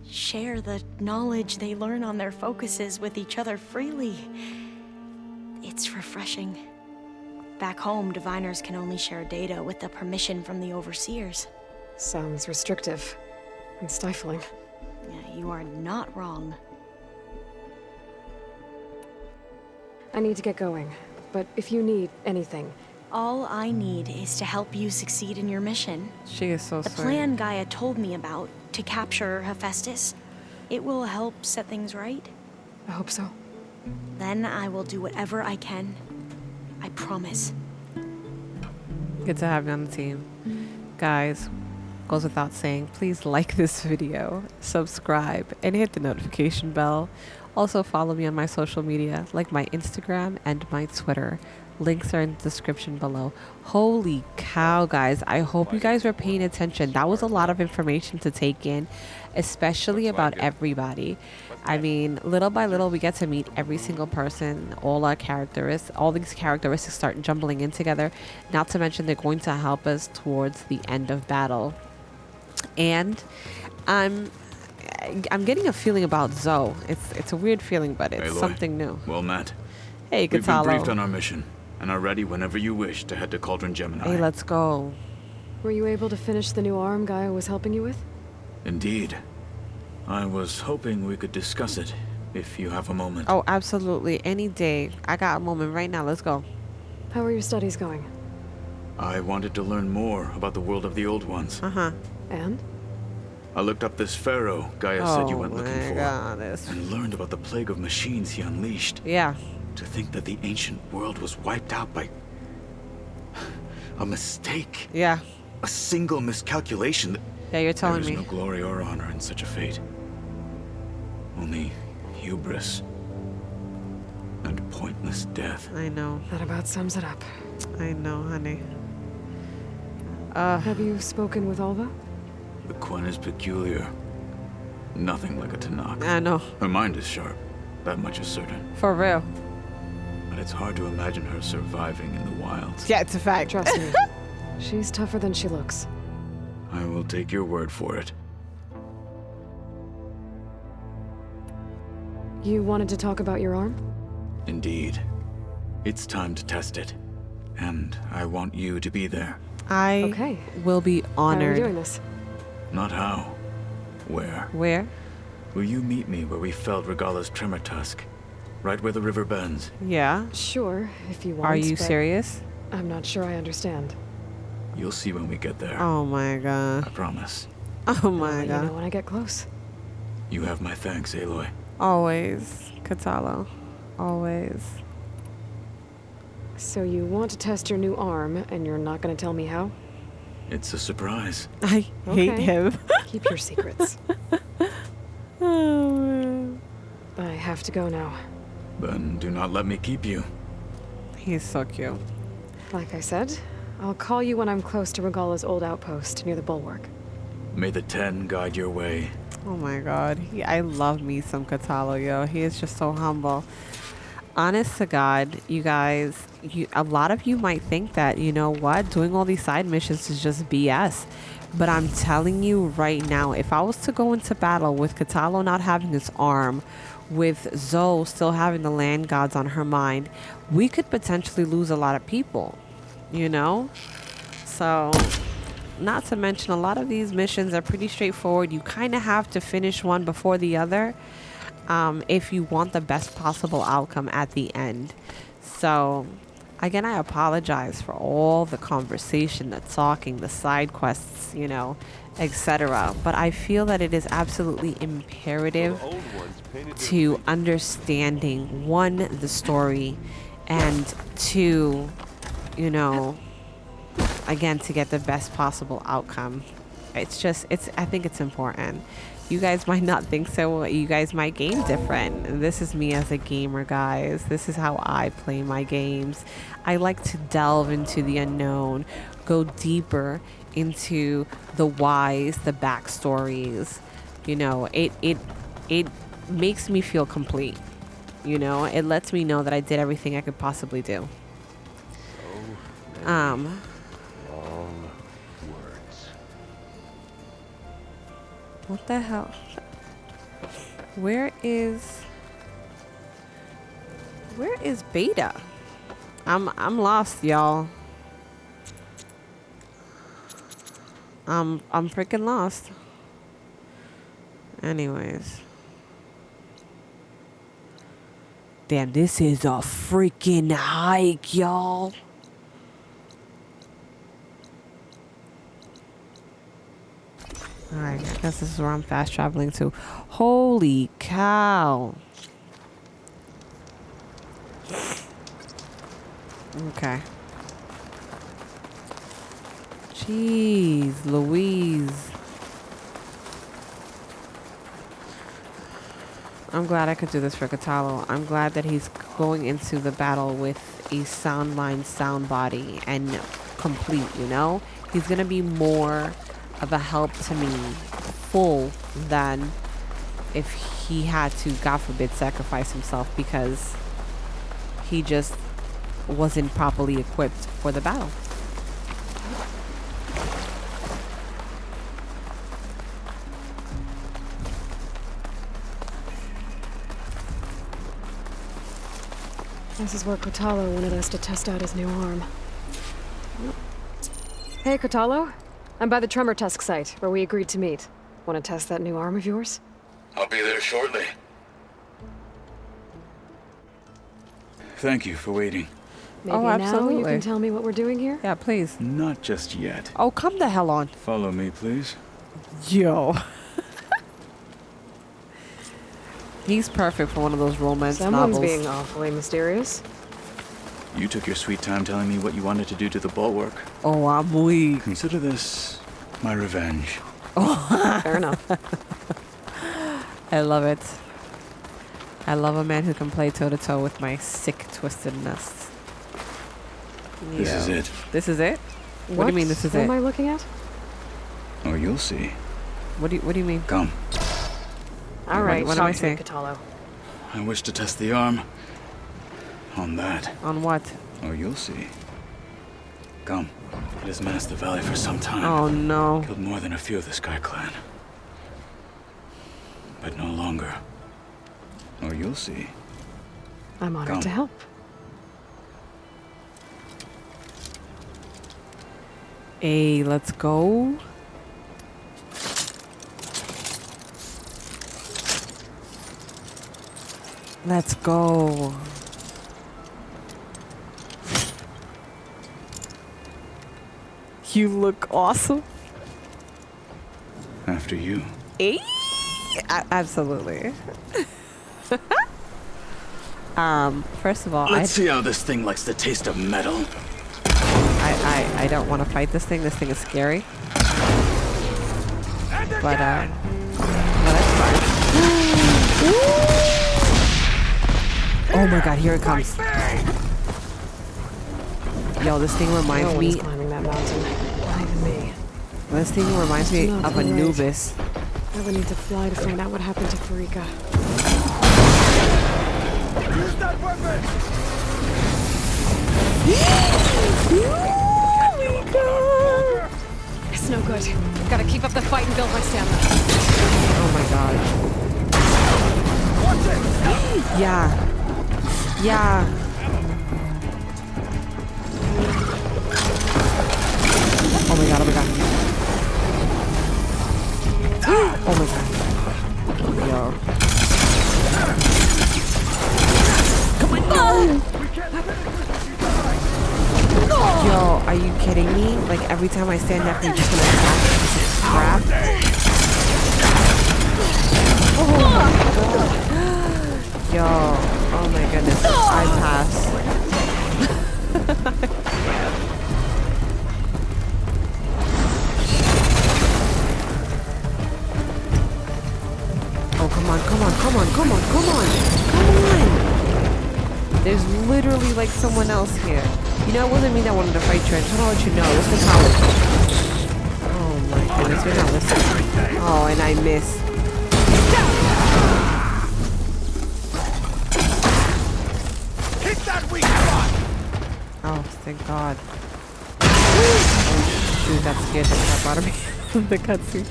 share the knowledge they learn on their focuses with each other freely. It's refreshing. Back home, Diviners can only share data with the permission from the Overseers. Sounds restrictive and stifling. Yeah, you are not wrong. I need to get going, but if you need anything... All I need is to help you succeed in your mission. She is so The sweet. plan Gaia told me about, to capture Hephaestus, it will help set things right. I hope so. Then I will do whatever I can. I promise. Good to have you on the team. Guys, goes without saying, please like this video, subscribe, and hit the notification bell. Also follow me on my social media, like my Instagram and my Twitter. Links are in the description below. Holy cow, guys. I hope you guys were paying attention. That was a lot of information to take in, especially about everybody. I mean, little by little, we get to meet every single person, all our characteristics. All these characteristics start jumbling in together. Not to mention, they're going to help us towards the end of battle. And I'm getting a feeling about Zoe. It's a weird feeling, but it's something new. Well met. Hey, We've been Kotallo. briefed on our mission, and are ready whenever you wish to head to Cauldron Gemini. Hey, let's go. Were you able to finish the new arm Gaia was helping you with? Indeed. I was hoping we could discuss it, if you have a moment. Oh, absolutely. Any day. I got a moment right now. Let's go. How are your studies going? I wanted to learn more about the world of the Old Ones. Uh-huh. And? I looked up this pharaoh Gaia said you went looking for, this. and learned about the plague of machines he unleashed. Yeah. To think that the ancient world was wiped out by a mistake. Yeah. A single miscalculation. Yeah, you're telling There me. is no glory or honor in such a fate. Only hubris and pointless death. I know. That about sums it up. I know, honey. Have you spoken with Alva? The Quen is peculiar. Nothing like a Tanakh. I know. Her mind is sharp. That much is certain. For real. But it's hard to imagine her surviving in the wilds. Yeah, it's a fact. Trust me. She's tougher than she looks. I will take your word for it. You wanted to talk about your arm? Indeed. It's time to test it. And I want you to be there. I will be How are honored. we doing this? Not how. Where? Where? Will you meet me where we felled Regala's tremor tusk? Right where the river bends. Yeah. Sure, if you want. Are you but serious? I'm not sure I understand. You'll see when we get there. Oh my god. I promise. Oh my You god. know when I get close. You have my thanks, Aloy. Always, Kotallo. Always. So you want to test your new arm, and you're not going to tell me how? It's a surprise. I hate Okay. him. Keep your secrets. Oh, man. I have to go now. Then do not let me keep you. He's so cute. Like I said, I'll call you when I'm close to Regala's old outpost near the bulwark. May the Ten guide your way. Oh my god. I love me some Kotallo, yo. He is just so humble. Honest to God, you guys, a lot of you might think that, you know what, doing all these side missions is just BS. But I'm telling you right now, if I was to go into battle with Kotallo not having his arm, with Zoe still having the land gods on her mind, we could potentially lose a lot of people, you know? So, not to mention, a lot of these missions are pretty straightforward. You kind of have to finish one before the other if you want the best possible outcome at the end. So, again, I apologize for all the conversation, the talking, the side quests, you know, etc. But I feel that it is absolutely imperative to understanding, one, the story, and two, you know, again, to get the best possible outcome. I think it's important. You guys might not think so. You guys might game different. This is me as a gamer, guys. This is how I play my games. I like to delve into the unknown, go deeper into the whys, the backstories. You know, it makes me feel complete. You know, it lets me know that I did everything I could possibly do. Long words. What the hell? Where is Beta? I'm lost, y'all. I'm freaking lost. Anyways. Damn, this is a freaking hike, y'all. Alright, I guess this is where I'm fast traveling to. Holy cow. Okay. Jeez Louise. I'm glad I could do this for Kotallo. I'm glad that he's going into the battle with a soundline sound body and complete, you know? He's gonna be more of a help to me full than if he had to, God forbid, sacrifice himself because he just wasn't properly equipped for the battle. This is where Kotallo wanted us to test out his new arm. Hey, Kotallo. I'm by the Tremor Tusk site, where we agreed to meet. Want to test that new arm of yours? I'll be there shortly. Thank you for waiting. Maybe Oh, absolutely. now you can tell me what we're doing here? Yeah, please. Not just yet. Oh, come the hell on. Follow me, please. Yo. He's perfect for one of those romance Someone's novels. being awfully mysterious. You took your sweet time telling me what you wanted to do to the bulwark. Oh, I'm weak. Consider this my revenge. Fair enough. I love it. I love a man who can play toe-to-toe with my sick twistedness. This is it. This is it? What do you mean this is What it? am I looking at? Oh, you'll see. What do you mean? Come. All right, what am I talk to me, saying? Kotallo. I wish to test the arm. On that. On what? Oh, you'll see. Come. It has menaced the valley for some time. Oh no. Killed more than a few of the Sky Clan. But no longer. Oh, you'll see. I'm honored Come. to help. Hey, let's go. Let's go. You look awesome. After you. Hey, absolutely. First of all, Let's see how this thing likes the taste of metal. I don't want to fight this thing. This thing is scary. But that's fine. Oh my god, here it comes. Yo, this thing reminds No me. one's climbing that mountain. Not even me. This thing reminds me Not of alright. Anubis. I would need to fly to find out what happened to Farika. Use that weapon! It's no good. Gotta keep up the fight and build my stamina. Oh my god. Yeah. Yeah. Oh my god, oh my god. Oh my god. Yo. Come on, no! me, like every time I stand up, you're just gonna attack a piece of crap. Oh my god. Yo, oh my goodness. I pass. Oh, come on, come on, come on, come on, come on, come on! There's literally like someone else here. You know, it wasn't me that wanted to fight you. I just want to let you know. This was Howard. Oh my goodness, you're not listening. Oh, and I missed. Hit that weak spot! Oh, thank God. Oh, shoot, that scared the crap out of me. The cutscene.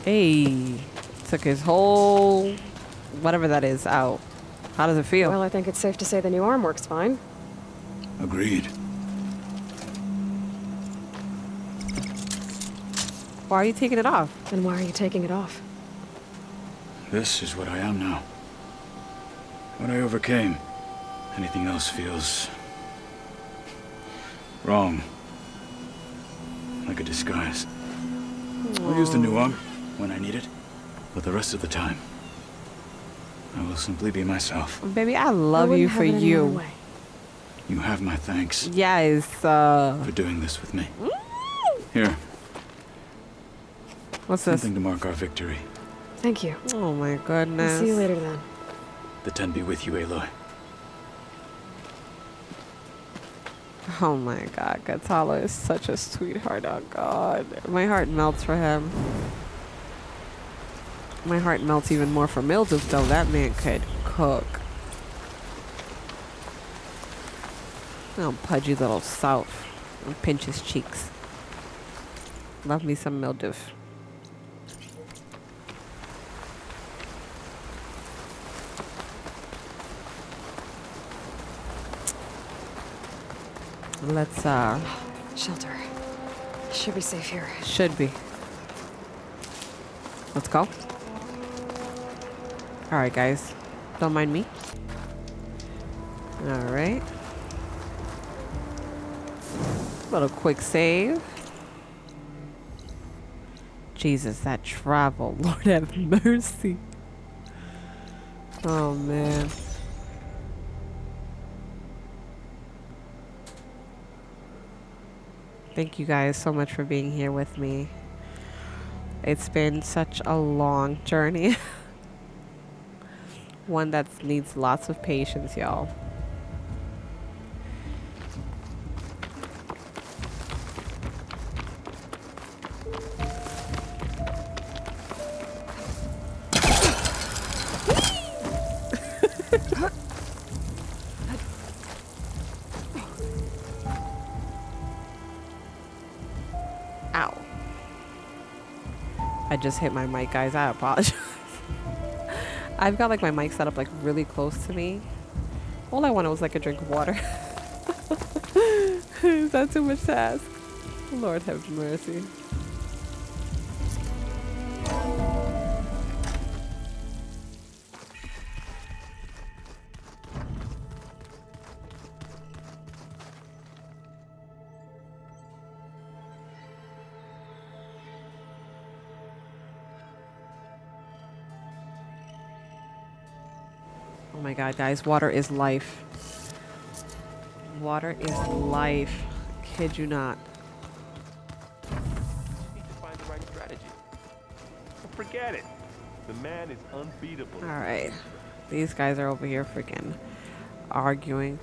Hey, took his whole whatever that is out. How does it feel? Well, I think it's safe to say the new arm works fine. Agreed. Why are you taking it off? And why are you taking it off? This is what I am now. What I overcame. Anything else feels wrong. Like a disguise. I'll use the new arm when I need it, but the rest of the time, I will simply be myself. Baby, I love you for you. You have my thanks. Yes. For doing this with me. Here. What's this? Something to mark our victory. Thank you. Oh my goodness. I'll see you later then. The 10 be with you, Aloy. Oh my God, Gatala is such a sweetheart. Oh God, my heart melts for him. My heart melts even more for Mildred, though. That man could cook. Oh, pudgy little south. And pinch his cheeks. Love me some Mildred. Let's shelter. Should be safe here. Should be. Let's go. Alright guys. Don't mind me. Alright. Little quick save. Jesus, that travel. Lord have mercy. Oh man. Thank you guys so much for being here with me. It's been such a long journey. One that needs lots of patience, y'all. Ow. I just hit my mic, guys. I apologize. I've got like my mic set up like really close to me. All I wanted was like a drink of water. Is that too much to ask? Lord have mercy. Oh my God, guys, water is life. Water is life. Kid you not. Need to find the right strategy. Forget it. The man is unbeatable. All right, these guys are over here freaking arguing.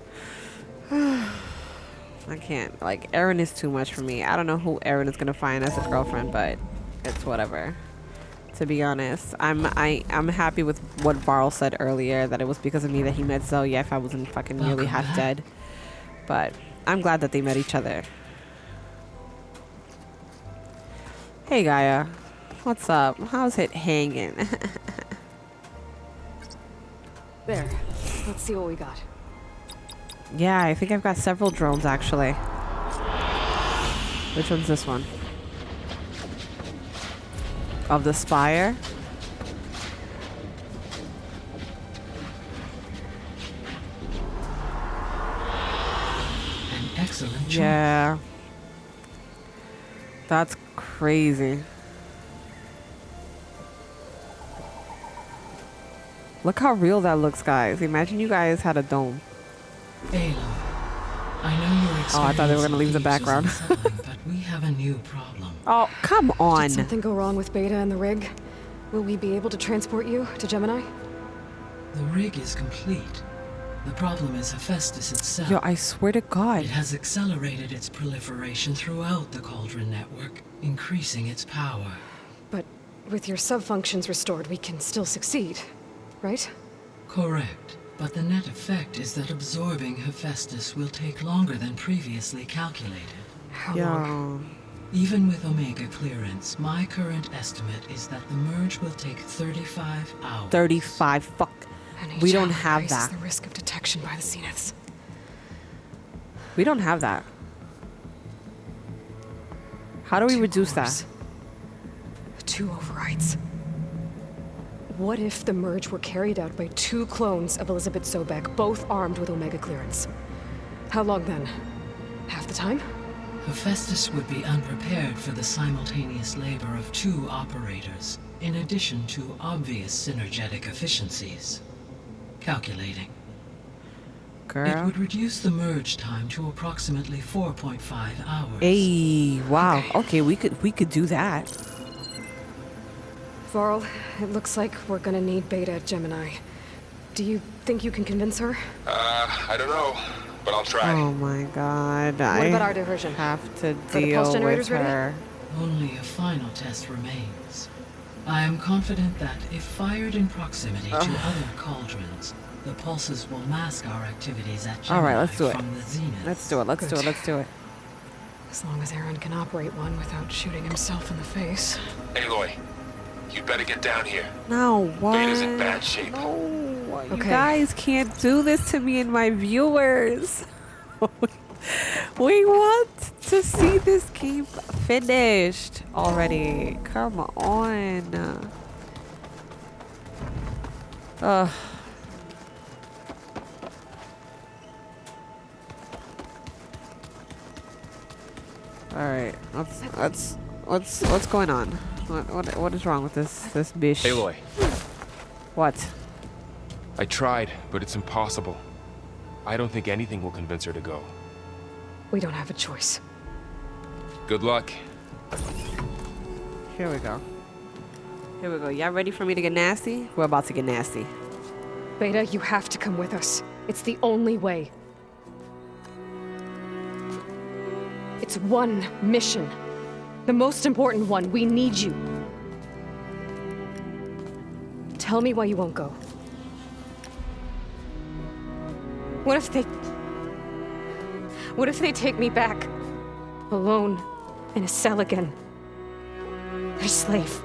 I can't. Like, Erin is too much for me. I don't know who Erin is gonna find as a girlfriend, but it's whatever. To be honest, I'm happy with what Varl said earlier, that it was because of me that he met Zoe if I wasn't fucking nearly half dead. But I'm glad that they met each other. Hey Gaia, what's up? How's it hanging? There. Let's see what we got. Yeah, I think I've got several drones actually. Which one's this one? Of the Spire. excellent choice. Yeah. That's crazy. Look how real that looks, guys. Imagine you guys had a dome. Aloy, I know you're Oh, I thought they were gonna leave the background. but we have a new problem. Oh, come on. Did something go wrong with Beta and the rig? Will we be able to transport you to Gemini? The rig is complete. The problem is Hephaestus itself. Yo, I swear to God. It has accelerated its proliferation throughout the Cauldron network, increasing its power. But with your sub-functions restored, we can still succeed, right? Correct. But the net effect is that absorbing Hephaestus will take longer than previously calculated. How long? Even with Omega clearance, my current estimate is that the merge will take 35 hours. 35, fuck. We don't have that. The risk of detection by the Zeniths. We don't have that. How do we reduce that? 2 overrides. What if the merge were carried out by 2 clones of Elizabeth Sobek, both armed with Omega clearance? How long then? Half the time? Hephaestus would be unprepared for the simultaneous labor of 2 operators, in addition to obvious synergetic efficiencies. Calculating. Girl. It would reduce the merge time to approximately 4.5 hours. Hey, wow. Okay, we could do that. Varl, it looks like we're gonna need Beta at Gemini. Do you think you can convince her? I don't know, but I'll try. Oh my God. What about our diversion? Have to Are the deal pulse with generators ready? her. Only a final test remains. I am confident that if fired in proximity to other cauldrons, the pulses will mask our activities at Gemini. All right, let's do it. From the zenith. Let's do it. Let's do it. Let's do it. As long as Aaron can operate one without shooting himself in the face. Aloy, you better get down here. No, what? Beta's in bad shape. No, you guys can't do this to me and my viewers. We want to see this game finished already. Come on. Ugh. All right, what's going on? What is wrong with this bish? Aloy. What? I tried, but it's impossible. I don't think anything will convince her to go. We don't have a choice. Good luck. Here we go. Here we go. Y'all ready for me to get nasty? We're about to get nasty. Beta, you have to come with us. It's the only way. It's one mission. The most important one. We need you. Tell me why you won't go. What if they take me back? Alone. In a cell again. A slave.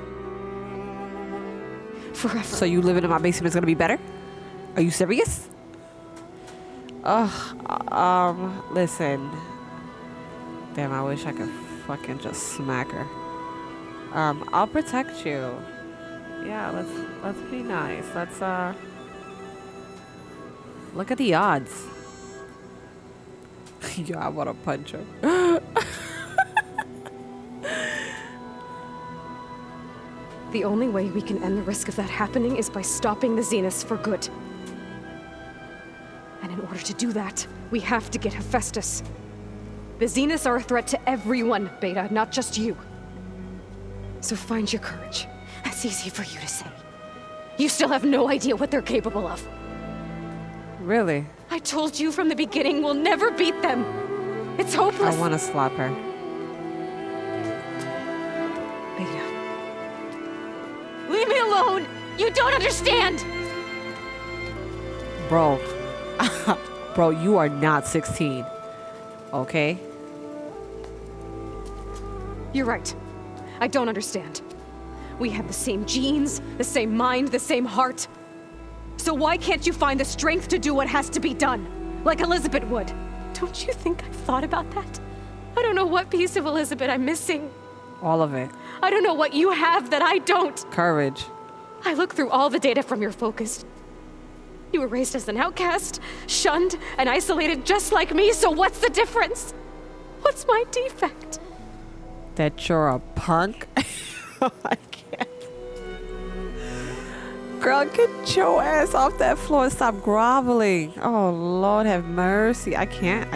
Forever. So you living in my basement is gonna be better? Are you serious? Listen. Damn, I wish I could fucking just smack her. I'll protect you. Yeah, let's be nice. Let's look at the odds. Yo, I wanna punch her. The only way we can end the risk of that happening is by stopping the Zeniths for good. And in order to do that, we have to get Hephaestus. The Zeniths are a threat to everyone, Beta, not just you. So find your courage. That's easy for you to say. You still have no idea what they're capable of. Really? I told you from the beginning we'll never beat them. It's hopeless. I wanna slap her. Beta. Leave me alone! You don't understand! Bro. Bro, you are not 16. Okay? You're right. I don't understand. We have the same genes, the same mind, the same heart. So why can't you find the strength to do what has to be done? Like Elizabeth would. Don't you think I've thought about that? I don't know what piece of Elizabeth I'm missing. All of it. I don't know what you have that I don't. Courage. I look through all the data from your focus. You were raised as an outcast, shunned, and isolated just like me, so what's the difference? What's my defect? That you're a punk? I can't. Girl, get your ass off that floor and stop groveling. Oh, Lord have mercy. I cannot.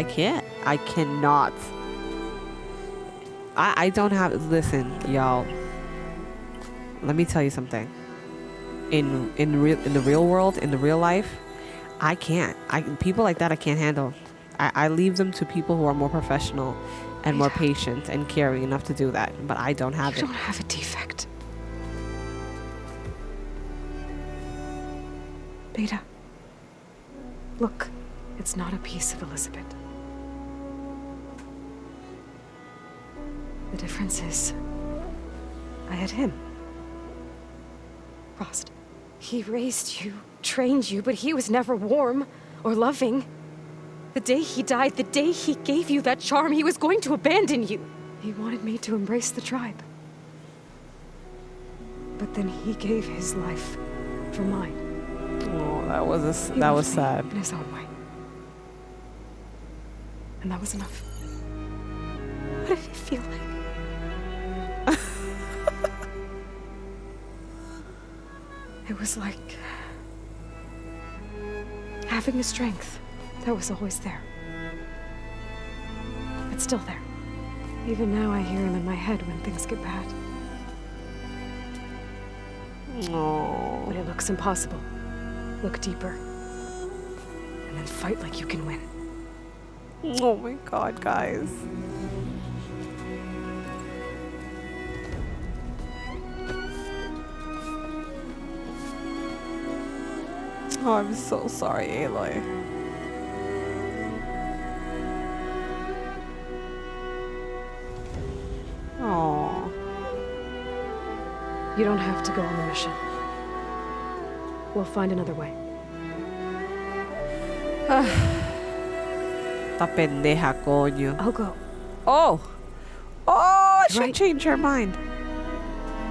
I don't have... Listen, y'all. Let me tell you something. In the real world, in the real life, I can't. People like that I can't handle. I leave them to people who are more professional and more patient and caring enough to do that. But I don't have it. You don't have a defect. Beta. Look, it's not a piece of Elizabeth. The difference is, I had him. Rost. He raised you, trained you, but he was never warm or loving. The day he died, the day he gave you that charm, he was going to abandon you. He wanted me to embrace the tribe. But then he gave his life for mine. Oh, that was sad. In his own way. And that was enough. What did it feel like? It was like having a strength that was always there. It's still there. Even now I hear him in my head when things get bad. Oh. When it looks impossible, look deeper. And then fight like you can win. Oh my God, guys. Oh, I'm so sorry, Aloy. Oh. You don't have to go on the mission. We'll find another way. Ta pendeja, coño. I'll go. Oh! Oh, I should Right. change her mind.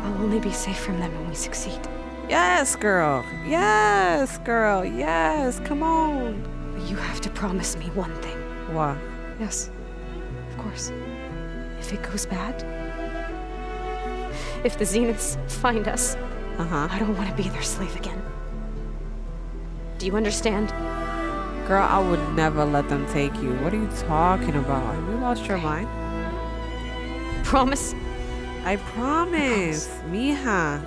I'll only be safe from them when we succeed. Yes, girl. Yes, girl. Yes, come on. But you have to promise me one thing. What? Yes, of course. If it goes bad, if the Zeniths find us, I don't want to be their slave again. Do you understand? Girl, I would never let them take you. What are you talking about? Have you lost your mind? Promise? I promise. Mija.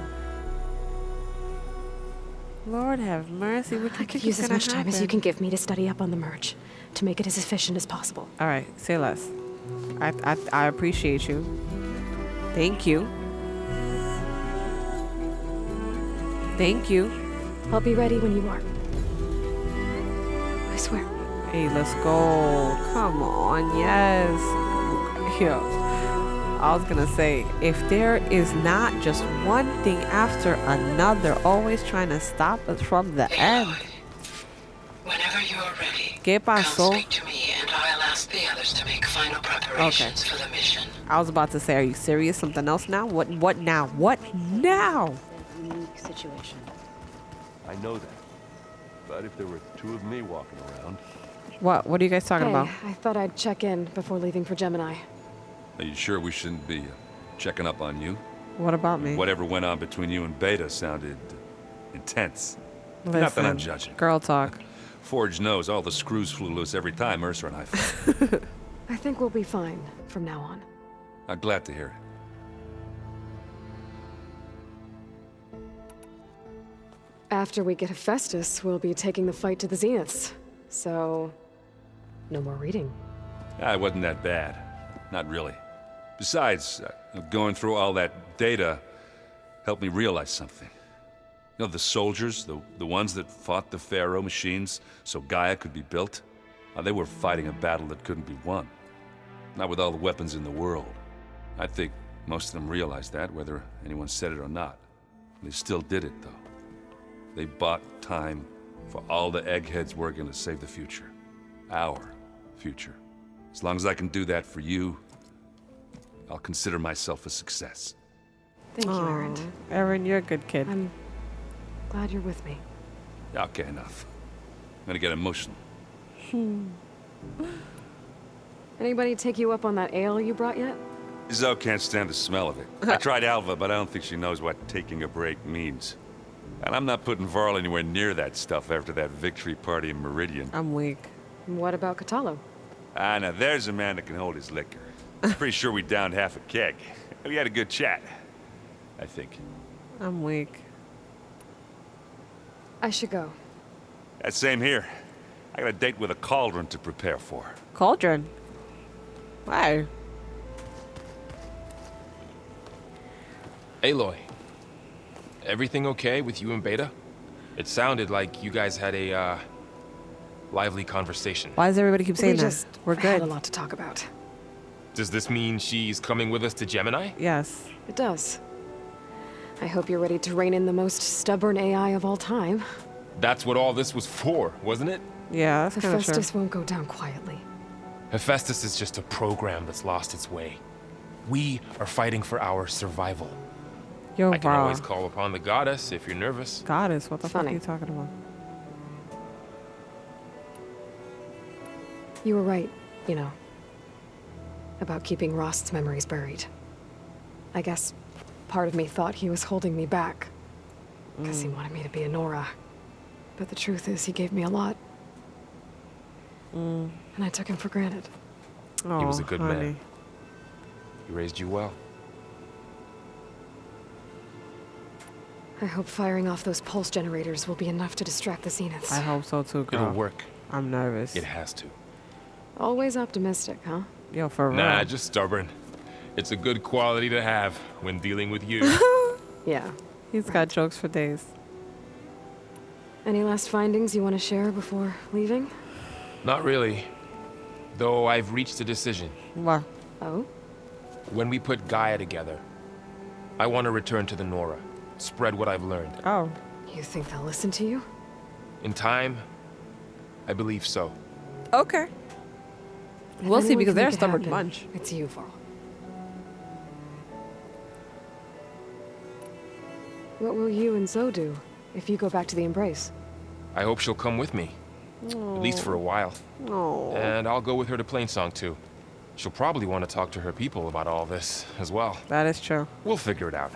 Lord have mercy. What do you I could think use is as gonna much time as you happen? can give me to study up on the merge, to make it as efficient as possible. All right, say less. I appreciate you. Thank you. Thank you. I'll be ready when you are. I swear. Hey, let's go. Come on, yes. Yo, I was gonna say, if there is not just one thing after another, always trying to stop us from the end. Whenever you are ready, ¿Qué pasó? come speak to me and I'll ask the others to make final preparations for the mission. I was about to say, are you serious? Something else now? What now? What now? Unique situation. I know that. But if there were two of me walking around... What are you guys talking Hey, about? I thought I'd check in before leaving for Gemini. Are you sure we shouldn't be checking up on you? What about me? Whatever went on between you and Beta sounded intense. Not that I'm Listen, judging. girl talk. Forge knows all the screws flew loose every time Mercer and I fought. I think we'll be fine from now on. I'm glad to hear it. After we get Hephaestus, we'll be taking the fight to the Zeniths. So, no more reading. It wasn't that bad. Not really. Besides, going through all that data helped me realize something. You know, the soldiers, the ones that fought the Pharaoh machines so Gaia could be built, they were fighting a battle that couldn't be won. Not with all the weapons in the world. I think most of them realized that, whether anyone said it or not. They still did it, though. They bought time for all the eggheads working to save the future. Our future. As long as I can do that for you, I'll consider myself a success. Thank you, Aaron. Aaron, you're a good kid. I'm glad you're with me. Okay, enough. gonna get emotional. Anybody take you up on that ale you brought yet? Zoe can't stand the smell of it. I tried Alva, but I don't think she knows what taking a break means. And I'm not putting Varl anywhere near that stuff after that victory party in Meridian. I'm weak. What about Catalo? Ah, now there's a man that can hold his liquor. I'm pretty sure we downed half a keg. We had a good chat, I think. I'm weak. I should go. That same here. I got a date with a cauldron to prepare for. Cauldron? Why? Aloy, everything okay with you and Beta? It sounded like you guys had a, lively conversation. Why does everybody keep saying We that? just We're had good. a lot to talk about. Does this mean she's coming with us to Gemini? Yes. It does. I hope you're ready to rein in the most stubborn AI of all time. That's what all this was for, wasn't it? Yeah, that's kind of true. Hephaestus won't go down quietly. Hephaestus is just a program that's lost its way. We are fighting for our survival. Yo, I can Varl. always call upon the goddess if you're nervous. Goddess, what the fuck are Funny. you talking about? You were right, you know, about keeping Rost's memories buried. I guess part of me thought he was holding me back, because he wanted me to be a Nora. But the truth is, he gave me a lot. And I took him for granted. Oh, He was a good honey. man. He raised you well. I hope firing off those pulse generators will be enough to distract the Zeniths. I hope so too, girl. It'll work. I'm nervous. It has to. Always optimistic, huh? Yo, for real. Nah, just stubborn. It's a good quality to have when dealing with you. Yeah. He's got jokes for days. Any last findings you want to share before leaving? Not really. Though I've reached a decision. What? Oh? When we put Gaia together, I want to return to the Nora. Spread what I've learned. Oh. You think they'll listen to you? In time, I believe so. Okay. If We'll see anyone because can they're a make it stubborn happen, bunch. It's you, Varl. What will you and Zoe do if you go back to the Embrace? I hope she'll come with me. At least for a while. Oh. And I'll go with her to Plainsong too. She'll probably want to talk to her people about all this as well. That is true. We'll figure it out.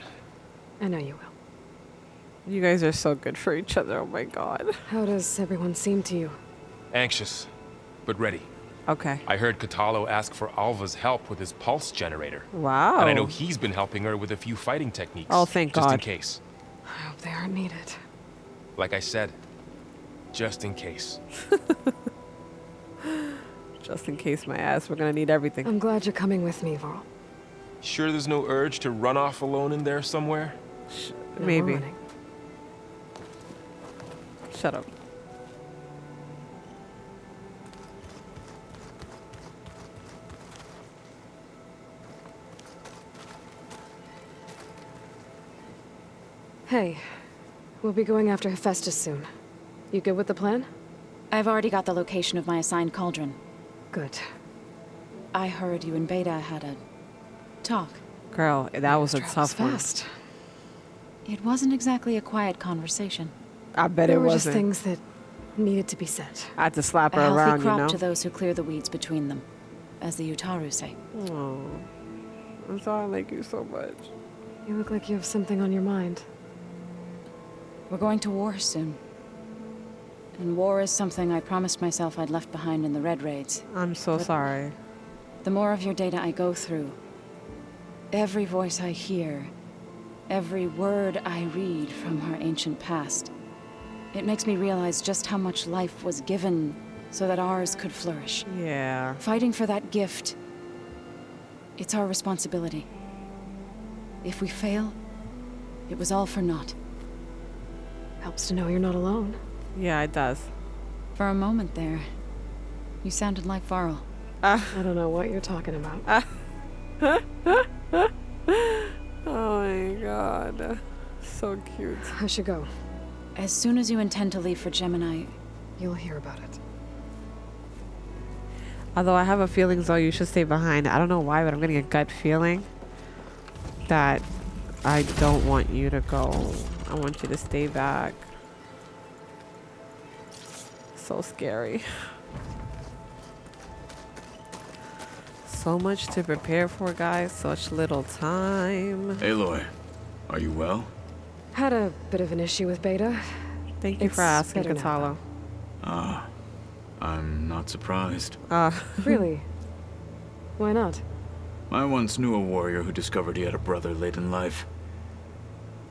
I know you will. You guys are so good for each other. Oh my god. How does everyone seem to you? Anxious, but ready. Okay. I heard Catalo ask for Alva's help with his pulse generator. Wow. And I know he's been helping her with a few fighting techniques. Oh, thank just God. in case. I hope they aren't needed. Like I said, just in case. Just in case my ass, we're gonna need everything. I'm glad you're coming with me, Varl. Sure there's no urge to run off alone in there somewhere? No Maybe. running. Shut up. Hey, we'll be going after Hephaestus soon. You good with the plan? I've already got the location of my assigned cauldron. Good. I heard you and Beta had a talk. Girl, that was a tough one. Fast. It wasn't exactly a quiet conversation. I bet There it were wasn't. just things that needed to be said. I had to slap A her healthy around, crop you know? to those who clear the weeds between them, as the Utaru say. Oh, I'm sorry I like you so much. You look like you have something on your mind. We're going to war soon. And war is something I promised myself I'd left behind in the Red Raids. I'm so sorry. The more of your data I go through, every voice I hear, every word I read from our ancient past, it makes me realize just how much life was given so that ours could flourish. Yeah. Fighting for that gift, it's our responsibility. If we fail, it was all for naught. Helps to know you're not alone. Yeah, it does. For a moment there, you sounded like Varl. I don't know what you're talking about. Oh my god. So cute. I should go. As soon as you intend to leave for Gemini, You'll hear about it. Although I have a feeling, Zoe, you should stay behind. I don't know why, but I'm getting a gut feeling that I don't want you to go. I want you to stay back. So scary. So much to prepare for, guys. Such little time. Aloy, are you well? Had a bit of an issue with Beta. Thank you for asking, better now, Katalo. I'm not surprised. Really? Why not? I once knew a warrior who discovered he had a brother late in life.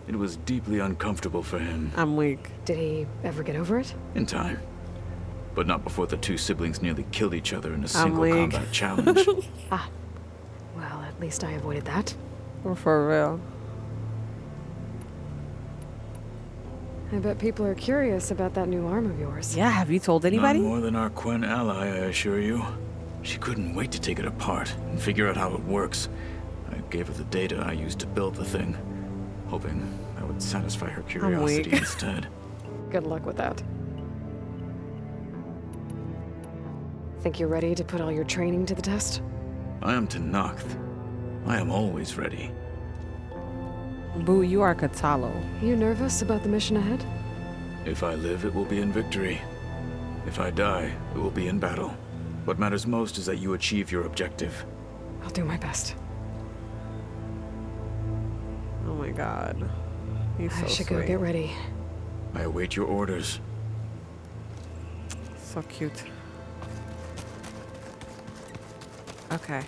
It was deeply uncomfortable for him. I'm weak. Did he ever get over it? In time. But not before the two siblings nearly killed each other in a single weak. combat challenge. Well, at least I avoided that. For real. I bet people are curious about that new arm of yours. Yeah, have you told anybody? Not more than our Quen ally, I assure you. She couldn't wait to take it apart and figure out how it works. I gave her the data I used to build the thing, hoping that would satisfy her curiosity instead. Good luck with that. Think you're ready to put all your training to the test? I am Tenakth. I am always ready. Boo, you are Katalo. You nervous about the mission ahead? If I live, it will be in victory. If I die, it will be in battle. What matters most is that you achieve your objective. I'll do my best. Oh my god. He's so I should sweet. go get ready. I await your orders. So cute. Okay.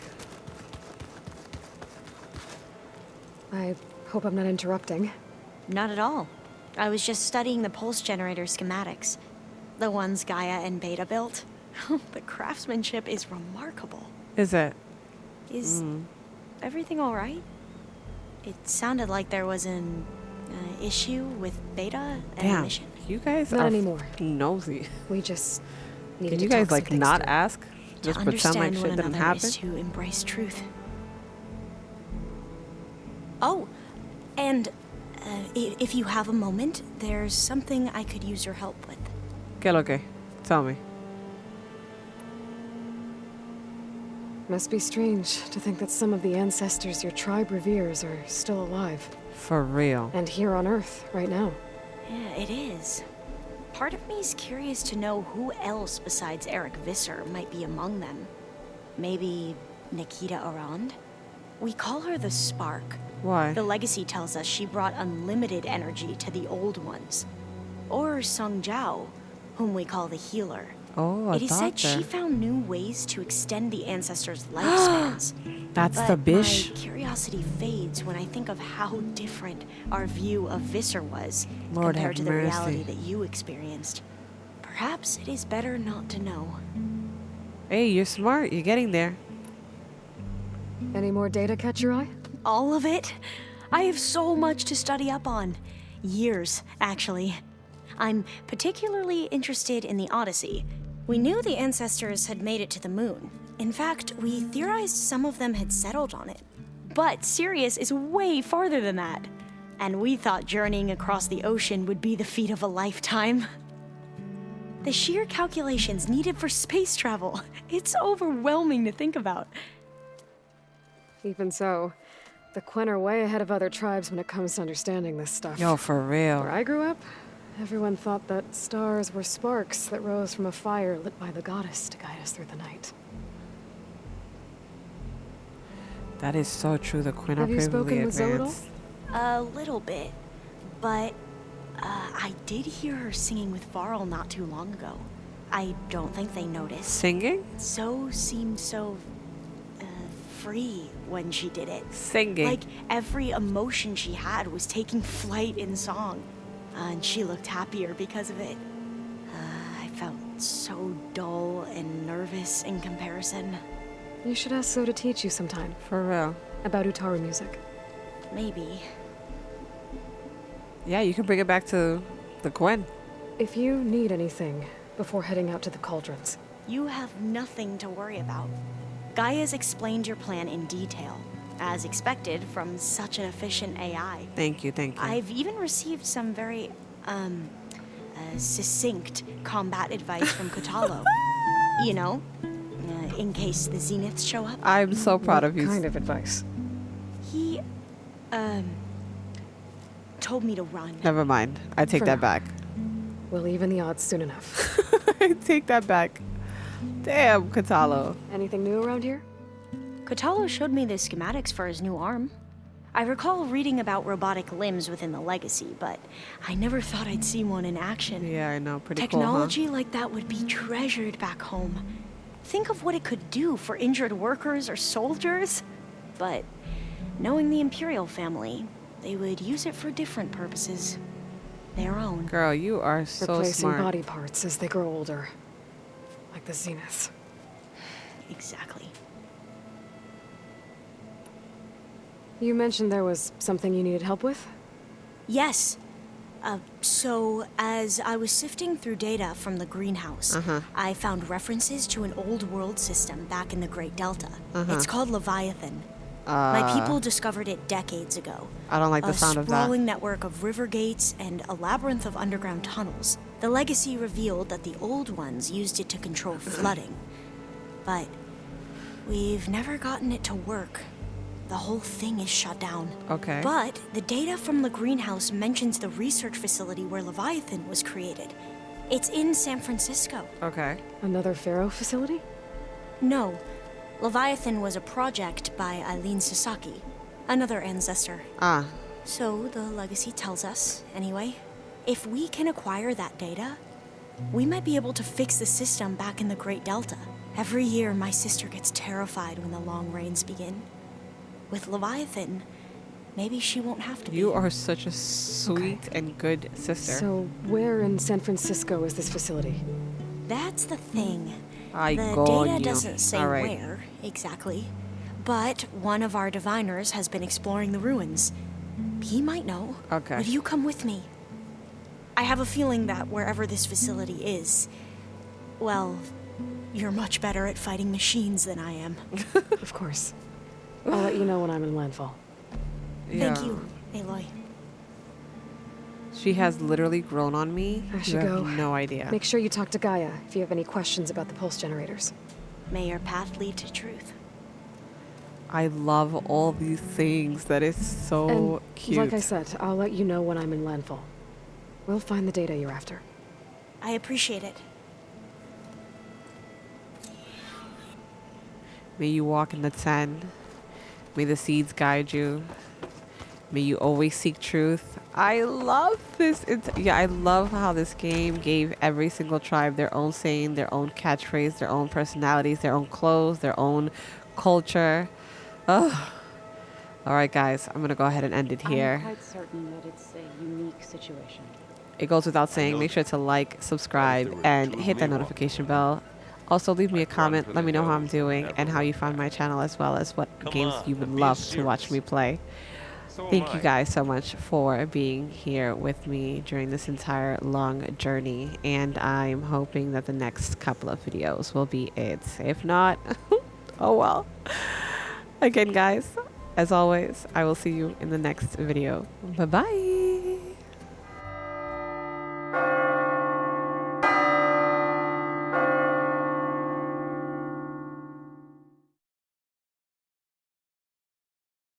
I hope I'm not interrupting. Not at all. I was just studying the pulse generator schematics. The ones Gaia and Beta built. The craftsmanship is remarkable. Is it? Is everything all right? It sounded like there was an issue with Beta and Damn, mission. you guys Not are anymore. nosy. We just need Can to you guys talk like some things not through. ask? Just To pretend like understand shit one didn't another happen? is to embrace truth. Oh, and if you have a moment, there's something I could use your help with. Que lo que? Tell me. Must be strange to think that some of the ancestors your tribe reveres are still alive. For real. And here on Earth, right now. Yeah, it is. Part of me's curious to know who else besides Eric Visser might be among them. Maybe Nikita Arand? We call her the Spark. Why? The legacy tells us she brought unlimited energy to the old ones. Or Song Jiao, whom we call the Healer. Oh, a It is said doctor. she found new ways to extend the ancestors' lifespans. That's but the bish. my curiosity fades when I think of how different our view of Visser was Lord compared to have the mercy. reality that you experienced. Perhaps it is better not to know. Hey, you're smart. You're getting there. Any more data catch your eye? All of it? I have so much to study up on. Years, actually. I'm particularly interested in the Odyssey. We knew the ancestors had made it to the moon. In fact, we theorized some of them had settled on it. But Sirius is way farther than that. And we thought journeying across the ocean would be the feat of a lifetime. The sheer calculations needed for space travel. It's overwhelming to think about. Even so, the Quen are way ahead of other tribes when it comes to understanding this stuff. Yo, for real. Where I grew up, everyone thought that stars were sparks that rose from a fire lit by the goddess to guide us through the night. That is so true. The Quen are Have you probably spoken with Zoe at all? advanced. A little bit, but I did hear her singing with Varl not too long ago. I don't think they noticed. Singing? Zoe seemed so free when she did it. Singing. Like every emotion she had was taking flight in song, and she looked happier because of it. I felt so dull and nervous in comparison. You should ask Zoe to teach you sometime. For real. About Utaru music. Maybe. Yeah, you can bring it back to the Quen. If you need anything before heading out to the cauldrons. You have nothing to worry about. Gaia's explained your plan in detail, as expected from such an efficient AI. Thank you, thank you. I've even received some very, succinct combat advice from Kotalo. You know, in case the Zeniths show up. I'm so proud of you. What kind of advice? He, told me to run. Never mind. I take For that now. back. We'll even the odds soon enough. Take that back. Damn, Kotallo. Anything new around here? Kotallo showed me the schematics for his new arm. I recall reading about robotic limbs within the Legacy, but I never thought I'd see one in action. Yeah, I know. Pretty Technology cool, huh? like that would be treasured back home. Think of what it could do for injured workers or soldiers. But knowing the Imperial family, they would use it for different purposes. Their own. Girl, you are so Replacing smart. body parts as they grow older. Like the Zeniths. Exactly. You mentioned there was something you needed help with? Yes. So, as I was sifting through data from the greenhouse, I found references to an old world system back in the Great Delta. It's called Leviathan. My people discovered it decades ago. I don't like the sound of that. A sprawling network of river gates and a labyrinth of underground tunnels. The Legacy revealed that the old ones used it to control flooding. But we've never gotten it to work. The whole thing is shut down. Okay. But the data from the greenhouse mentions the research facility where Leviathan was created. It's in San Francisco. Okay. Another Pharaoh facility? No. Leviathan was a project by Eileen Sasaki, another ancestor. Ah. So the Legacy tells us, anyway, if we can acquire that data, we might be able to fix the system back in the Great Delta. Every year, my sister gets terrified when the long rains begin. With Leviathan, maybe she won't have to be. You are such a sweet and good sister. So, where in San Francisco is this facility? That's the thing. Ay, The coño. data doesn't say All right. where, exactly. But one of our diviners has been exploring the ruins. He might know. Okay. Would you come with me? I have a feeling that wherever this facility is, well, you're much better at fighting machines than I am. Of course. I'll let you know when I'm in landfall. Yeah. Thank you, Aloy. She has literally grown on me. I You should have go. no idea. Make sure you talk to Gaia if you have any questions about the pulse generators. May your path lead to truth. I love all these things. That is so And cute. like I said, I'll let you know when I'm in landfall. We'll find the data you're after. I appreciate it. May you walk in the 10. May the seeds guide you. May you always seek truth. I love this. I love how this game gave every single tribe their own saying, their own catchphrase, their own personalities, their own clothes, their own culture. Ugh. All right, guys, I'm going to go ahead and end it here. I'm quite certain that it's a unique situation. It goes without saying, make sure to like, subscribe, and hit that notification bell. Also, leave me a comment. Let me know how I'm doing and how you found my channel, as well as what games you would love to watch me play. Thank you guys so much for being here with me during this entire long journey. And I'm hoping that the next couple of videos will be it. If not, oh well. Again, guys, as always, I will see you in the next video. Bye-bye.